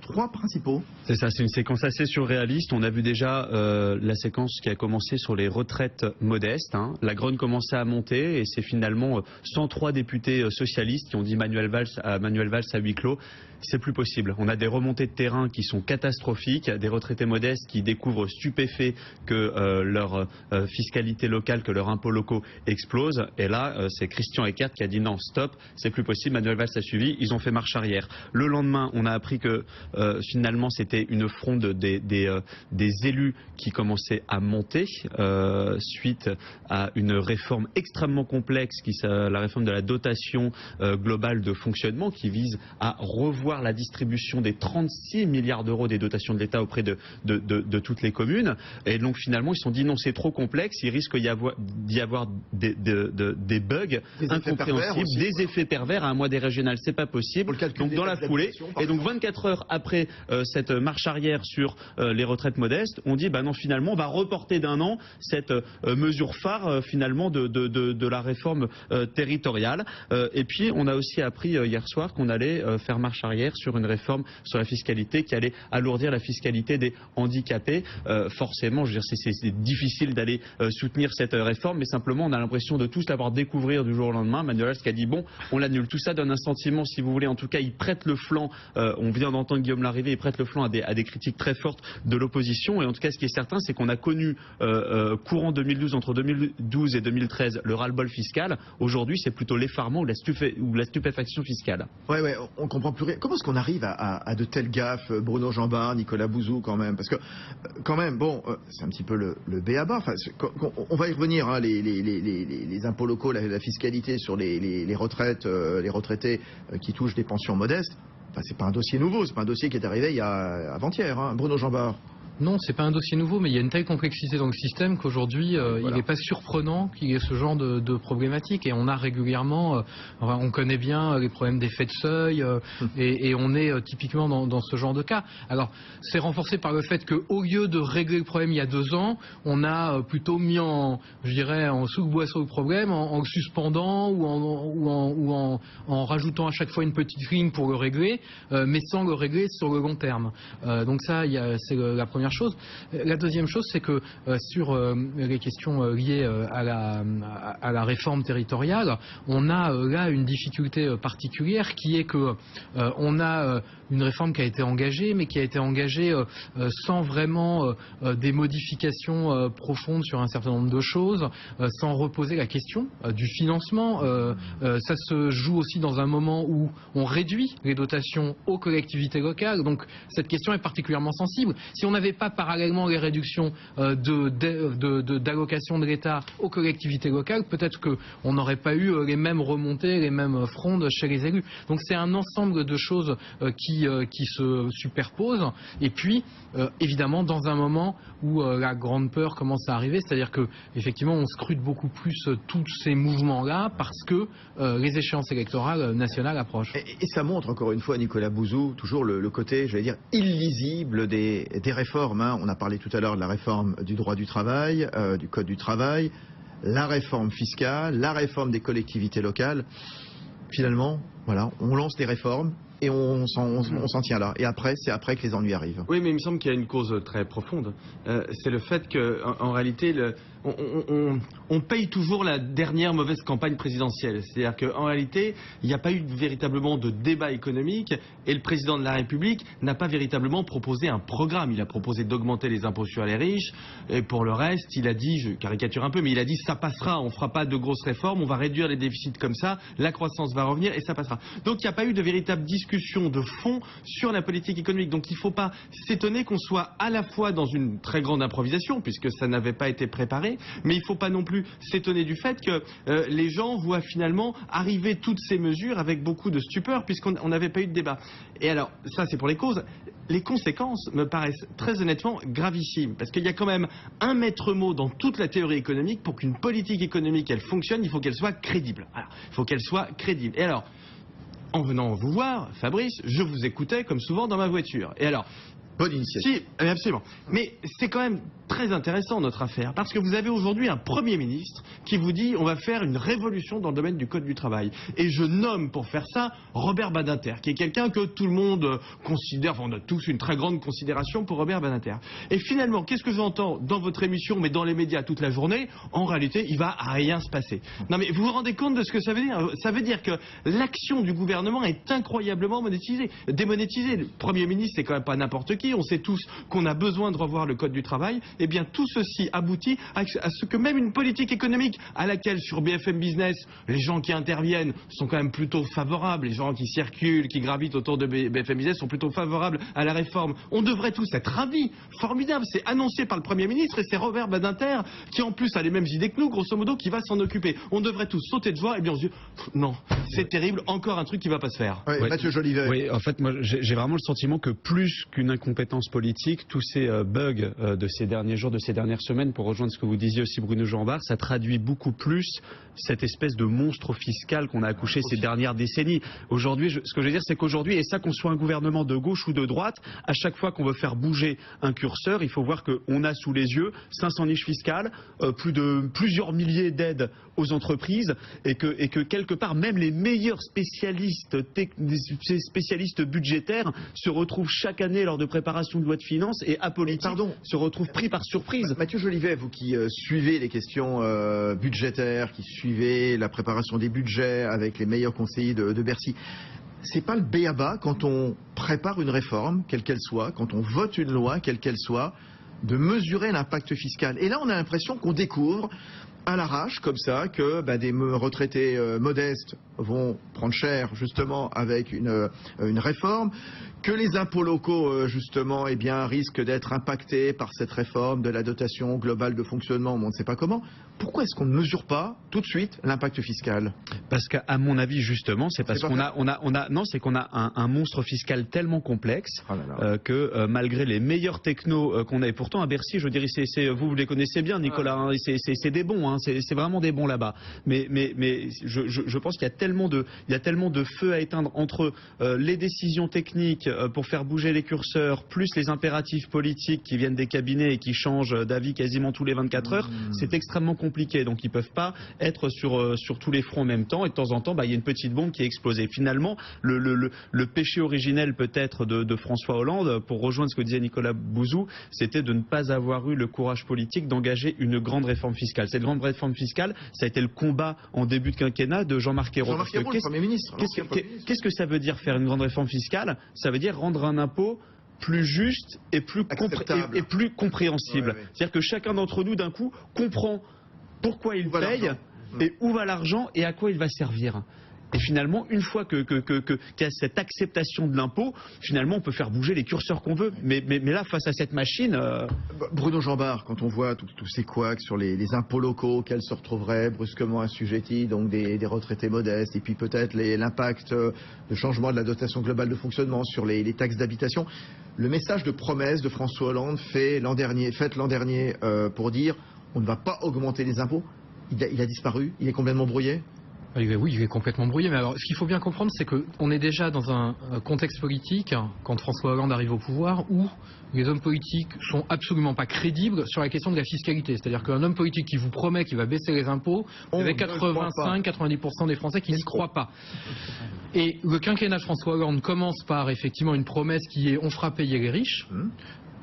3 principaux. C'est ça, c'est une séquence assez surréaliste. On a vu déjà la séquence qui a commencé sur les retraites modestes. La grogne commençait à monter et c'est finalement 103 députés socialistes qui ont dit Manuel Valls à huis clos. C'est plus possible. On a des remontées de terrain qui sont catastrophiques, des retraités modestes qui découvrent stupéfaits que leur fiscalité locale, que leurs impôts locaux explosent. Et là, c'est Christian Eckert qui a dit non, stop, c'est plus possible. Manuel Valls a suivi, ils ont fait marche arrière. Le lendemain, on a appris que finalement c'était une fronde des élus qui commençaient à monter suite à une réforme extrêmement complexe, la réforme de la dotation globale de fonctionnement qui vise à revoir la distribution des 36 milliards d'euros des dotations de l'État auprès de toutes les communes. Et donc finalement, ils se sont dit non, c'est trop complexe, il risque d'y avoir des bugs incompréhensibles, des effets pervers à un mois des régionales, c'est pas possible. Donc dans la foulée, et donc 24 heures après cette marche arrière sur les retraites modestes, on dit bah non, finalement, on va reporter d'1 an cette mesure phare finalement de la réforme territoriale. Et puis on a aussi appris hier soir qu'on allait faire marche arrière sur une réforme sur la fiscalité qui allait alourdir la fiscalité des handicapés. Forcément, je veux dire, c'est difficile d'aller soutenir cette réforme, mais simplement on a l'impression de tous l'avoir découvrir du jour au lendemain. Manuel Valls qui a dit bon, on l'annule. Tout ça donne un sentiment, si vous voulez, en tout cas, il prête le flanc. On vient d'entendre Guillaume Larrivé, il prête le flanc à des critiques très fortes de l'opposition. Et en tout cas, ce qui est certain, c'est qu'on a connu courant 2012, entre 2012 et 2013, le ras-le-bol fiscal. Aujourd'hui, c'est plutôt l'effarement ou la stupéfaction fiscale. Ouais, on comprend comprends plus rien. Comment est-ce qu'on arrive à de telles gaffes, Bruno Jambard, Nicolas Bouzou, quand même? Parce que, quand même, bon, c'est un petit peu le b.a.-ba. Enfin, on va y revenir, hein, les impôts locaux, la fiscalité sur les retraites, les retraités qui touchent des pensions modestes. Enfin, c'est pas un dossier nouveau, c'est pas un dossier qui est arrivé il y a avant-hier, hein, Bruno Jambard. Non, c'est pas un dossier nouveau, mais il y a une telle complexité dans le système qu'aujourd'hui, il n'est pas surprenant qu'il y ait ce genre de problématiques. Et on a régulièrement, on connaît bien les problèmes d'effet de seuil, et on est typiquement dans ce genre de cas. Alors, c'est renforcé par le fait qu'au lieu de régler le problème il y a 2 ans, on a plutôt mis en sous le boisseau le problème, en le suspendant ou en rajoutant à chaque fois une petite ligne pour le régler, mais sans le régler sur le long terme. Donc ça, c'est la première chose. La deuxième chose, c'est que sur les questions liées à la réforme territoriale, on a là une difficulté particulière qui est que on a une réforme qui a été engagée, mais qui a été engagée sans vraiment des modifications profondes sur un certain nombre de choses, sans reposer la question du financement. Ça se joue aussi dans un moment où on réduit les dotations aux collectivités locales, donc cette question est particulièrement sensible. Si on n'avait pas parallèlement les réductions d'allocations de l'État aux collectivités locales, peut-être qu'on n'aurait pas eu les mêmes remontées, les mêmes frondes chez les élus. Donc c'est un ensemble de choses qui se superposent. Et puis, évidemment, dans un moment où la grande peur commence à arriver, c'est-à-dire que effectivement, on scrute beaucoup plus tous ces mouvements-là parce que les échéances électorales nationales approchent. Et ça montre encore une fois, Nicolas Bouzou, toujours le côté, j'allais dire, illisible des réformes. Hein. On a parlé tout à l'heure de la réforme du droit du travail, du code du travail, la réforme fiscale, la réforme des collectivités locales. Finalement, voilà, on lance des réformes et on s'en tient là. Et après, c'est après que les ennuis arrivent. Oui, mais il me semble qu'il y a une cause très profonde. C'est le fait qu'en réalité, on paye toujours la dernière mauvaise campagne présidentielle. C'est-à-dire qu'en réalité, il n'y a pas eu véritablement de débat économique et le président de la République n'a pas véritablement proposé un programme. Il a proposé d'augmenter les impôts sur les riches et pour le reste, il a dit, je caricature un peu, mais il a dit ça passera, on ne fera pas de grosses réformes, on va réduire les déficits comme ça, la croissance va revenir et ça passera. Donc il n'y a pas eu de véritable discussion de fond sur la politique économique. Donc il ne faut pas s'étonner qu'on soit à la fois dans une très grande improvisation puisque ça n'avait pas été préparé, mais il ne faut pas non plus s'étonner du fait que les gens voient finalement arriver toutes ces mesures avec beaucoup de stupeur puisqu'on n'avait pas eu de débat. Et alors, ça c'est pour les causes. Les conséquences me paraissent très honnêtement gravissimes parce qu'il y a quand même un maître mot dans toute la théorie économique. Pour qu'une politique économique elle fonctionne, il faut qu'elle soit crédible. Alors, il faut qu'elle soit crédible. Et alors, en venant vous voir, Fabrice, je vous écoutais comme souvent dans ma voiture. Et alors, bonne initiative. Si, absolument. Mais c'est quand même très intéressant notre affaire, parce que vous avez aujourd'hui un Premier ministre qui vous dit on va faire une révolution dans le domaine du Code du travail. Et je nomme pour faire ça Robert Badinter, qui est quelqu'un que tout le monde considère, enfin on a tous une très grande considération pour Robert Badinter. Et finalement, qu'est-ce que j'entends dans votre émission, mais dans les médias toute la journée? En réalité, il va rien se passer. Non mais vous vous rendez compte de ce que ça veut dire? Ça veut dire que l'action du gouvernement est incroyablement démonétisée. Le Premier ministre, c'est quand même pas n'importe qui. On sait tous qu'on a besoin de revoir le Code du travail. Eh bien, tout ceci aboutit à ce que même une politique économique à laquelle, sur BFM Business, les gens qui interviennent sont quand même plutôt favorables. Les gens qui circulent, qui gravitent autour de BFM Business sont plutôt favorables à la réforme. On devrait tous être ravis. Formidable. C'est annoncé par le Premier ministre et c'est Robert Badinter qui, en plus, a les mêmes idées que nous, grosso modo, qui va s'en occuper. On devrait tous sauter de joie. Et bien, on se dit, non, c'est terrible. Encore un truc qui va pas se faire. Oui, Mathieu Jolivet. Oui, en fait, moi, j'ai vraiment le sentiment que plus qu'une incompétence politique, tous ces bugs de ces derniers jours, de ces dernières semaines, pour rejoindre ce que vous disiez aussi Bruno Jambard, ça traduit beaucoup plus cette espèce de monstre fiscal qu'on a accouché ces dernières décennies. Aujourd'hui, ce que je veux dire, c'est qu'aujourd'hui, et ça qu'on soit un gouvernement de gauche ou de droite, à chaque fois qu'on veut faire bouger un curseur, il faut voir qu'on a sous les yeux 500 niches fiscales, plusieurs milliers d'aides aux entreprises, et que quelque part, même les meilleurs spécialistes budgétaires se retrouvent chaque année lors de préparation de loi de finances et apolitiques se retrouvent pris par surprise. Mathieu Jolivet, vous qui suivez les questions budgétaires, qui suivez la préparation des budgets avec les meilleurs conseillers de Bercy, c'est pas le b.a.-ba quand on prépare une réforme, quelle qu'elle soit, quand on vote une loi, quelle qu'elle soit, de mesurer l'impact fiscal. Et là, on a l'impression qu'on découvre à l'arrache, comme ça, que des retraités modestes vont prendre cher, justement, avec une réforme, que les impôts locaux, justement, risquent d'être impactés par cette réforme de la dotation globale de fonctionnement, on ne sait pas comment. Pourquoi est-ce qu'on ne mesure pas tout de suite l'impact fiscal? Parce qu'à mon avis, justement, c'est parce qu'on a un monstre fiscal tellement complexe que malgré les meilleurs technos qu'on a, et pourtant à Bercy, je dirais, vous les connaissez bien, Nicolas, hein, c'est des bons, hein, c'est vraiment des bons là-bas. Mais je pense qu'il y a tellement de feux à éteindre entre les décisions techniques pour faire bouger les curseurs, plus les impératifs politiques qui viennent des cabinets et qui changent d'avis quasiment tous les 24 heures, c'est extrêmement compliqué. Donc ils ne peuvent pas être sur tous les fronts en même temps, et de temps en temps, il y a une petite bombe qui a explosé. Finalement, le péché originel peut-être de François Hollande, pour rejoindre ce que disait Nicolas Bouzou, c'était de ne pas avoir eu le courage politique d'engager une grande réforme fiscale. Cette grande réforme fiscale, ça a été le combat en début de quinquennat de Jean-Marc Ayrault. Jean-Marc Ayrault, le Premier ministre. Qu'est-ce que ça veut dire faire une grande réforme fiscale? Ça veut dire rendre un impôt plus juste et plus compréhensible. Ouais. C'est-à-dire que chacun d'entre nous, d'un coup, comprend pourquoi il paye et où va l'argent et à quoi il va servir. Et finalement, une fois qu'il y a cette acceptation de l'impôt, finalement, on peut faire bouger les curseurs qu'on veut. Mais là, face à cette machine... Bruno Jambard, quand on voit tous ces couacs sur les impôts locaux, qu'elles se retrouveraient brusquement assujettis, donc des retraités modestes, et puis peut-être l'impact de changement de la dotation globale de fonctionnement sur les taxes d'habitation, le message de promesse de François Hollande fait l'an dernier pour dire on ne va pas augmenter les impôts, il a disparu, il est complètement brouillé. Oui, il est complètement brouillé. Mais alors, ce qu'il faut bien comprendre, c'est qu'on est déjà dans un contexte politique, quand François Hollande arrive au pouvoir, où les hommes politiques sont absolument pas crédibles sur la question de la fiscalité. C'est-à-dire qu'un homme politique qui vous promet qu'il va baisser les impôts, avec 85-90% des Français qui n'y croient pas. Et le quinquennat de François Hollande commence par effectivement une promesse qui est on fera payer les riches.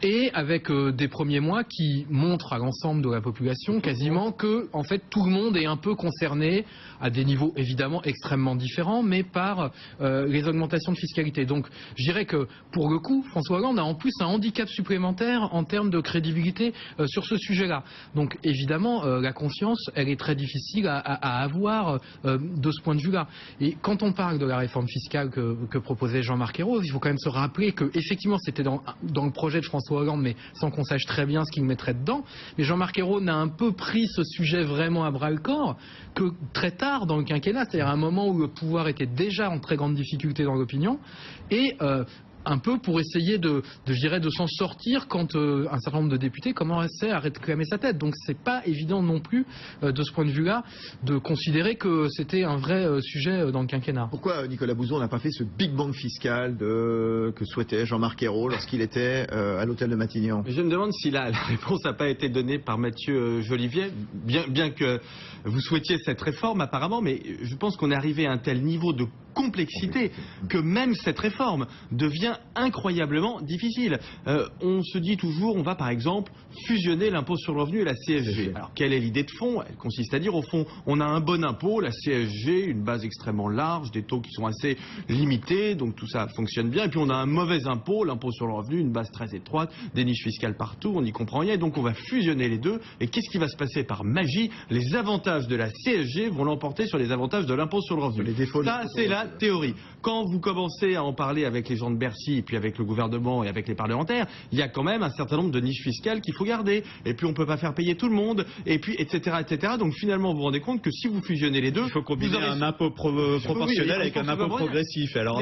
Et avec des premiers mois qui montrent à l'ensemble de la population quasiment que en fait tout le monde est un peu concerné à des niveaux évidemment extrêmement différents, mais par les augmentations de fiscalité. Donc je dirais que pour le coup, François Hollande a en plus un handicap supplémentaire en termes de crédibilité sur ce sujet-là. Donc évidemment la confiance, elle est très difficile à avoir de ce point de vue-là. Et quand on parle de la réforme fiscale que proposait Jean-Marc Ayrault, il faut quand même se rappeler que effectivement c'était dans le projet de François Hollande, mais sans qu'on sache très bien ce qu'il mettrait dedans. Mais Jean-Marc Ayrault n'a un peu pris ce sujet vraiment à bras-le-corps que très tard dans le quinquennat, c'est-à-dire à un moment où le pouvoir était déjà en très grande difficulté dans l'opinion, et un peu pour essayer de s'en sortir quand un certain nombre de députés commençaient à réclamer sa tête. Donc c'est pas évident non plus de ce point de vue-là de considérer que c'était un vrai sujet dans le quinquennat. Pourquoi Nicolas Bouzou n'a pas fait ce big bang fiscal que souhaitait Jean-Marc Ayrault lorsqu'il était à l'hôtel de Matignon? Je me demande si la réponse n'a pas été donnée par Mathieu Jolivier, bien que vous souhaitiez cette réforme apparemment, mais je pense qu'on est arrivé à un tel niveau de complexité que même cette réforme devient incroyablement difficile. On se dit toujours, on va par exemple fusionner l'impôt sur le revenu et la CSG. Alors quelle est l'idée de fond? Elle consiste à dire au fond, on a un bon impôt, la CSG, une base extrêmement large, des taux qui sont assez limités, donc tout ça fonctionne bien, et puis on a un mauvais impôt, l'impôt sur le revenu, une base très étroite, des niches fiscales partout, on n'y comprend rien, et donc on va fusionner les deux, et qu'est-ce qui va se passer par magie? Les avantages de la CSG vont l'emporter sur les avantages de l'impôt sur le revenu. Ça, c'est la théorie. Quand vous commencez à en parler avec les gens de Bercy et puis avec le gouvernement et avec les parlementaires, il y a quand même un certain nombre de niches fiscales qu'il faut garder. Et puis on ne peut pas faire payer tout le monde, et puis etc. Donc finalement vous vous rendez compte que si vous fusionnez les deux, il faut combiner un impôt proportionnel avec un impôt progressif. Alors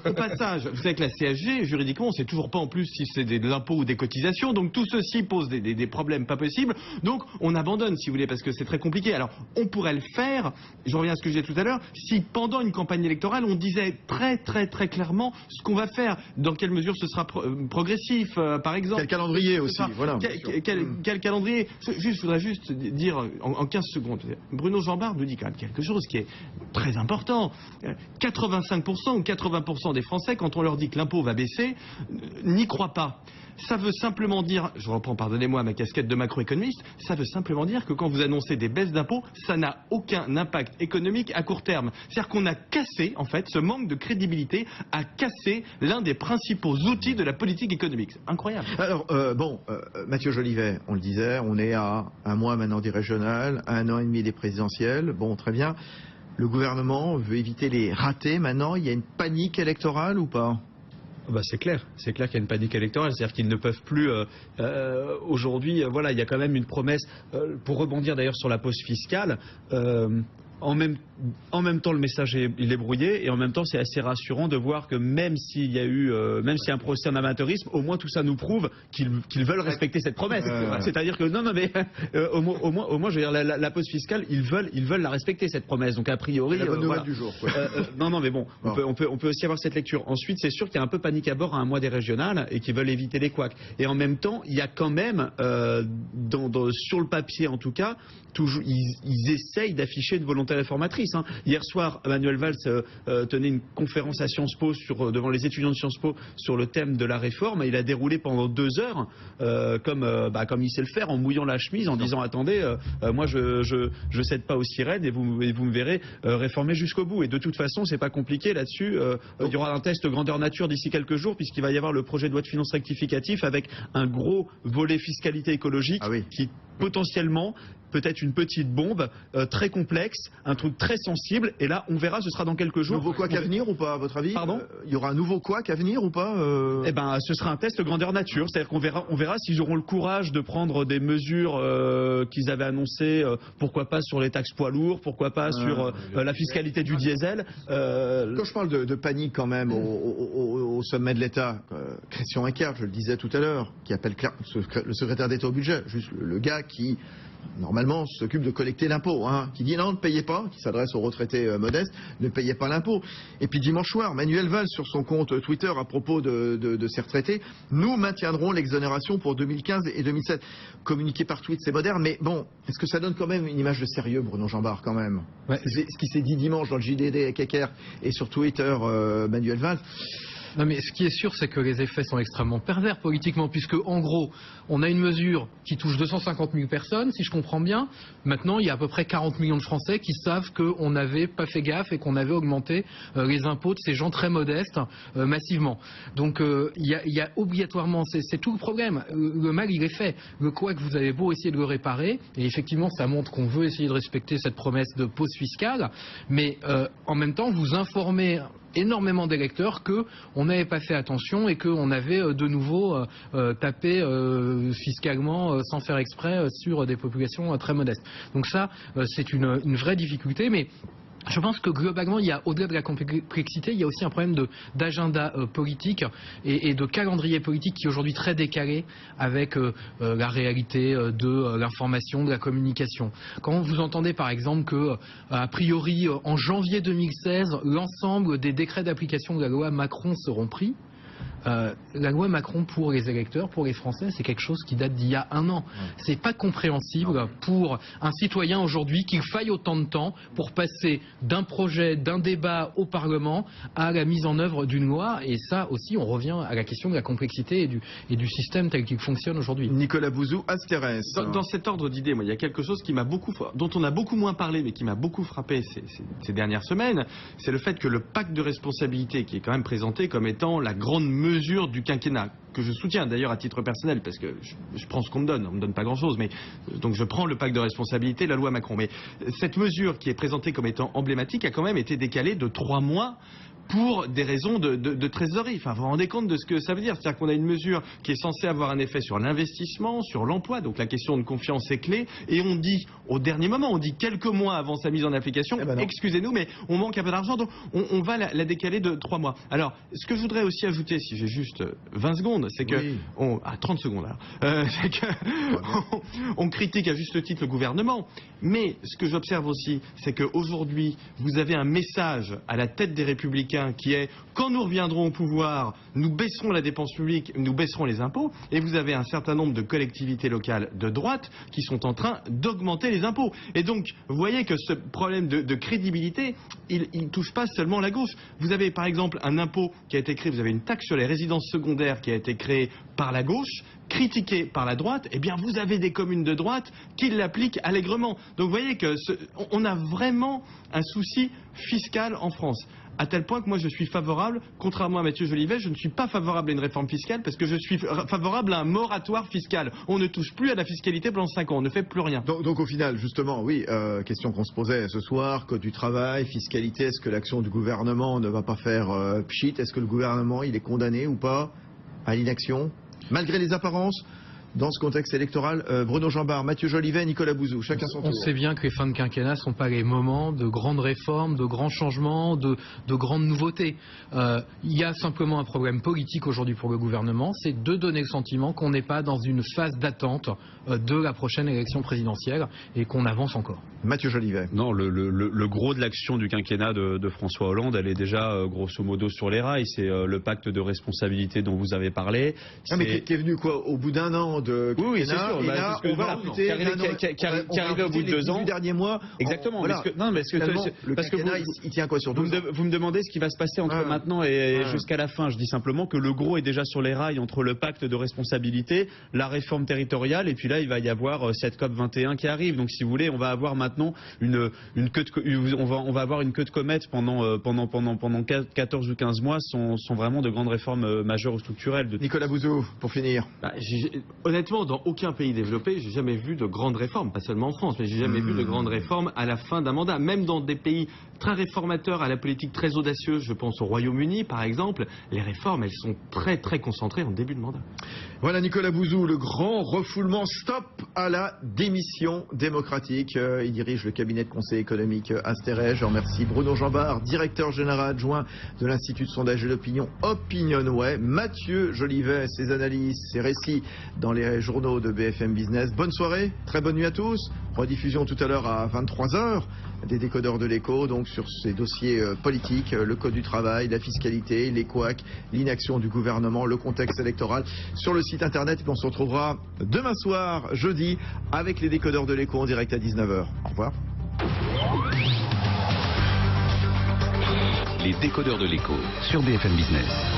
au passage, vous savez que la CSG, juridiquement, on ne sait toujours pas en plus si c'est de l'impôt ou des cotisations. Donc tout ceci pose des problèmes pas possibles. Donc on abandonne, si vous voulez, parce que c'est très compliqué. Alors on pourrait le faire, je reviens à ce que je disais tout à l'heure, si pendant une campagne électorale on disait très clairement ce qu'on va faire, dans quelle mesure ce sera progressif, par exemple. Quel calendrier aussi, voilà. Quel calendrier. Je voudrais juste dire en 15 secondes, Bruno Jambard nous dit quand même quelque chose qui est très important. 85% ou 80% des Français, quand on leur dit que l'impôt va baisser, n'y croient pas. Ça veut simplement dire, je reprends, pardonnez-moi, ma casquette de macroéconomiste, ça veut simplement dire que quand vous annoncez des baisses d'impôts, ça n'a aucun impact économique à court terme. C'est-à-dire qu'on a cassé, en fait, ce manque de crédibilité a cassé l'un des principaux outils de la politique économique. C'est incroyable. Alors, Mathieu Jolivet, on le disait, on est à un mois maintenant des régionales, 1 an et demi des présidentielles. Bon, très bien. Le gouvernement veut éviter les ratés. Maintenant, il y a une panique électorale ou pas ? C'est clair qu'il y a une panique électorale, c'est-à-dire qu'ils ne peuvent plus aujourd'hui, voilà, il y a quand même une promesse, pour rebondir d'ailleurs sur la pause fiscale, en même temps le message il est brouillé, et en même temps c'est assez rassurant de voir que même s'il y a eu, même s'il y a un procès en amateurisme, au moins tout ça nous prouve qu'ils veulent respecter cette promesse. C'est-à-dire que non mais au moins je veux dire la pause fiscale, ils veulent la respecter cette promesse. Donc a priori, la bonne nouvelle voilà. du jour. Quoi. Non mais bon, on peut aussi avoir cette lecture. Ensuite, c'est sûr qu'il y a un peu panique à bord à un mois des régionales et qu'ils veulent éviter les couacs. Et en même temps, il y a quand même sur le papier en tout cas, toujours, ils essayent d'afficher une volonté réformatrice. Hein. Hier soir, Manuel Valls tenait une conférence à Sciences Po devant les étudiants de Sciences Po sur le thème de la réforme. Il a déroulé pendant 2 heures, comme il sait le faire, en mouillant la chemise, en disant attendez, moi je cède pas aux sirènes et vous me verrez réformer jusqu'au bout. Et de toute façon, c'est pas compliqué là-dessus. Il y aura un test grandeur nature d'ici quelques jours, puisqu'il va y avoir le projet de loi de finances rectificatif avec un gros volet fiscalité écologique qui potentiellement peut-être une petite bombe très complexe, un truc très sensible, et là on verra, ce sera dans quelques jours. Nouveau couac à venir ou pas, à votre avis? Pardon? Il y aura un nouveau couac à venir ou pas Eh ben, ce sera un test grandeur nature, c'est-à-dire qu'on verra s'ils auront le courage de prendre des mesures qu'ils avaient annoncées, pourquoi pas sur les taxes poids lourds, pourquoi pas sur la fiscalité du diesel. Quand je parle de panique quand même au sommet de l'État, Christian Eckert, je le disais tout à l'heure, qui appelle le secrétaire d'État au budget, juste le gars qui normalement s'occupe de collecter l'impôt, hein, qui dit non, ne payez pas, qui s'adresse aux retraités modestes, ne payez pas l'impôt. Et puis dimanche soir, Manuel Valls sur son compte Twitter à propos de ces retraités, nous maintiendrons l'exonération pour 2015 et 2007. Communiqué par tweet, c'est moderne, mais bon, est-ce que ça donne quand même une image de sérieux, Bruno Jambard, quand même? Ce qui s'est dit dimanche dans le JDD avec Eckert et sur Twitter, Manuel Valls. Non mais ce qui est sûr, c'est que les effets sont extrêmement pervers politiquement, puisque en gros, on a une mesure qui touche 250 000 personnes, si je comprends bien. Maintenant, il y a à peu près 40 millions de Français qui savent qu'on n'avait pas fait gaffe et qu'on avait augmenté les impôts de ces gens très modestes massivement. Donc il y a obligatoirement, c'est tout le problème. Le mal, il est fait. Le couac, vous avez beau essayer de le réparer, et effectivement, ça montre qu'on veut essayer de respecter cette promesse de pause fiscale, mais en même temps, vous informez énormément d'électeurs qu'on n'avait pas fait attention et qu'on avait de nouveau tapé fiscalement sans faire exprès sur des populations très modestes. Donc ça, c'est une vraie difficulté, mais je pense que globalement, il y a, au-delà de la complexité, il y a aussi un problème d'agenda politique et de calendrier politique qui est aujourd'hui très décalé avec la réalité de l'information, de la communication. Quand vous entendez par exemple que, a priori, en janvier 2016, l'ensemble des décrets d'application de la loi Macron seront pris, la loi Macron pour les électeurs, pour les Français, c'est quelque chose qui date d'il y a 1 an. C'est pas compréhensible pour un citoyen aujourd'hui qu'il faille autant de temps pour passer d'un projet, d'un débat au Parlement à la mise en œuvre d'une loi. Et ça aussi, on revient à la question de la complexité et du système tel qu'il fonctionne aujourd'hui. Nicolas Bouzou, Astérès. Dans cet ordre d'idées, moi, il y a quelque chose dont on a beaucoup moins parlé, mais qui m'a beaucoup frappé ces dernières semaines. C'est le fait que le pacte de responsabilité, qui est quand même présenté comme étant la grande mesure du quinquennat, que je soutiens d'ailleurs à titre personnel, parce que je prends ce qu'on me donne, on me donne pas grand-chose, mais donc je prends le pacte de responsabilité, la loi Macron. Mais cette mesure qui est présentée comme étant emblématique a quand même été décalée de 3 mois pour des raisons de trésorerie. Enfin, vous vous rendez compte de ce que ça veut dire? C'est-à-dire qu'on a une mesure qui est censée avoir un effet sur l'investissement, sur l'emploi, donc la question de confiance est clé, et on dit, au dernier moment, on dit quelques mois avant sa mise en application, excusez-nous, mais on manque un peu d'argent, donc on va la décaler de 3 mois. Alors, ce que je voudrais aussi ajouter, si j'ai juste 20 secondes, c'est que... 30 secondes, alors. C'est que on critique à juste titre le gouvernement, mais ce que j'observe aussi, c'est qu'aujourd'hui, vous avez un message à la tête des Républicains républicain qui est quand nous reviendrons au pouvoir, nous baisserons la dépense publique, nous baisserons les impôts, et vous avez un certain nombre de collectivités locales de droite qui sont en train d'augmenter les impôts. Et donc, vous voyez que ce problème de crédibilité, il touche pas seulement la gauche. Vous avez par exemple un impôt qui a été créé, vous avez une taxe sur les résidences secondaires qui a été créée par la gauche, critiquée par la droite, eh bien vous avez des communes de droite qui l'appliquent allègrement. Donc vous voyez que on a vraiment un souci fiscal en France. À tel point que moi je suis favorable, contrairement à Mathieu Jolivet, je ne suis pas favorable à une réforme fiscale parce que je suis favorable à un moratoire fiscal. On ne touche plus à la fiscalité pendant 5 ans, on ne fait plus rien. Donc au final, justement, oui, question qu'on se posait ce soir, code du travail, fiscalité, est-ce que l'action du gouvernement ne va pas faire pchit? Est-ce que le gouvernement, il est condamné ou pas à l'inaction, malgré les apparences? Dans ce contexte électoral, Bruno Jambard, Mathieu Jolivet, Nicolas Bouzou, chacun son tour. On sait bien que les fins de quinquennat ne sont pas les moments de grandes réformes, de grands changements, de grandes nouveautés. Il y a simplement un problème politique aujourd'hui pour le gouvernement, c'est de donner le sentiment qu'on n'est pas dans une phase d'attente de la prochaine élection présidentielle et qu'on avance encore. Mathieu Jolivet. Non, le gros de l'action du quinquennat de François Hollande, elle est déjà grosso modo sur les rails. C'est le pacte de responsabilité dont vous avez parlé. Ah, mais qui est venu quoi, au bout d'un an de quinquennat? Oui, c'est sûr. Et là, on va amputer qui arrive au bout de 2 ans. Les derniers mois. Exactement. Voilà. Parce que il tient quoi sur 12 ans? Vous me demandez ce qui va se passer entre maintenant et jusqu'à la fin. Je dis simplement que le gros est déjà sur les rails entre le pacte de responsabilité, la réforme territoriale, et puis là il va y avoir cette COP 21 qui arrive. Donc si vous voulez, on va avoir maintenant une queue on va avoir une queue de comète pendant 14 ou 15 mois sont vraiment de grandes réformes majeures ou structurelles. Nicolas Bouzou, pour finir. Honnêtement, dans aucun pays développé, j'ai jamais vu de grandes réformes, pas seulement en France, mais j'ai jamais vu de grandes réformes à la fin d'un mandat. Même dans des pays très réformateurs, à la politique très audacieuse, je pense au Royaume-Uni par exemple, les réformes, elles sont très très concentrées en début de mandat. Voilà Nicolas Bouzou, le grand refoulement, stop à la démission démocratique. Il dirige le cabinet de conseil économique Asterès. Je remercie Bruno Jambard, directeur général adjoint de l'Institut de sondage et d'opinion Opinionway. Mathieu Jolivet, ses analyses, ses récits dans les journaux de BFM Business. Bonne soirée, très bonne nuit à tous. Rediffusion tout à l'heure à 23h des décodeurs de l'écho, donc sur ces dossiers politiques, le code du travail, la fiscalité, les couacs, l'inaction du gouvernement, le contexte électoral sur le site internet. Et puis on se retrouvera demain soir, jeudi, avec les décodeurs de l'écho en direct à 19h. Au revoir. Les décodeurs de l'écho sur BFM Business.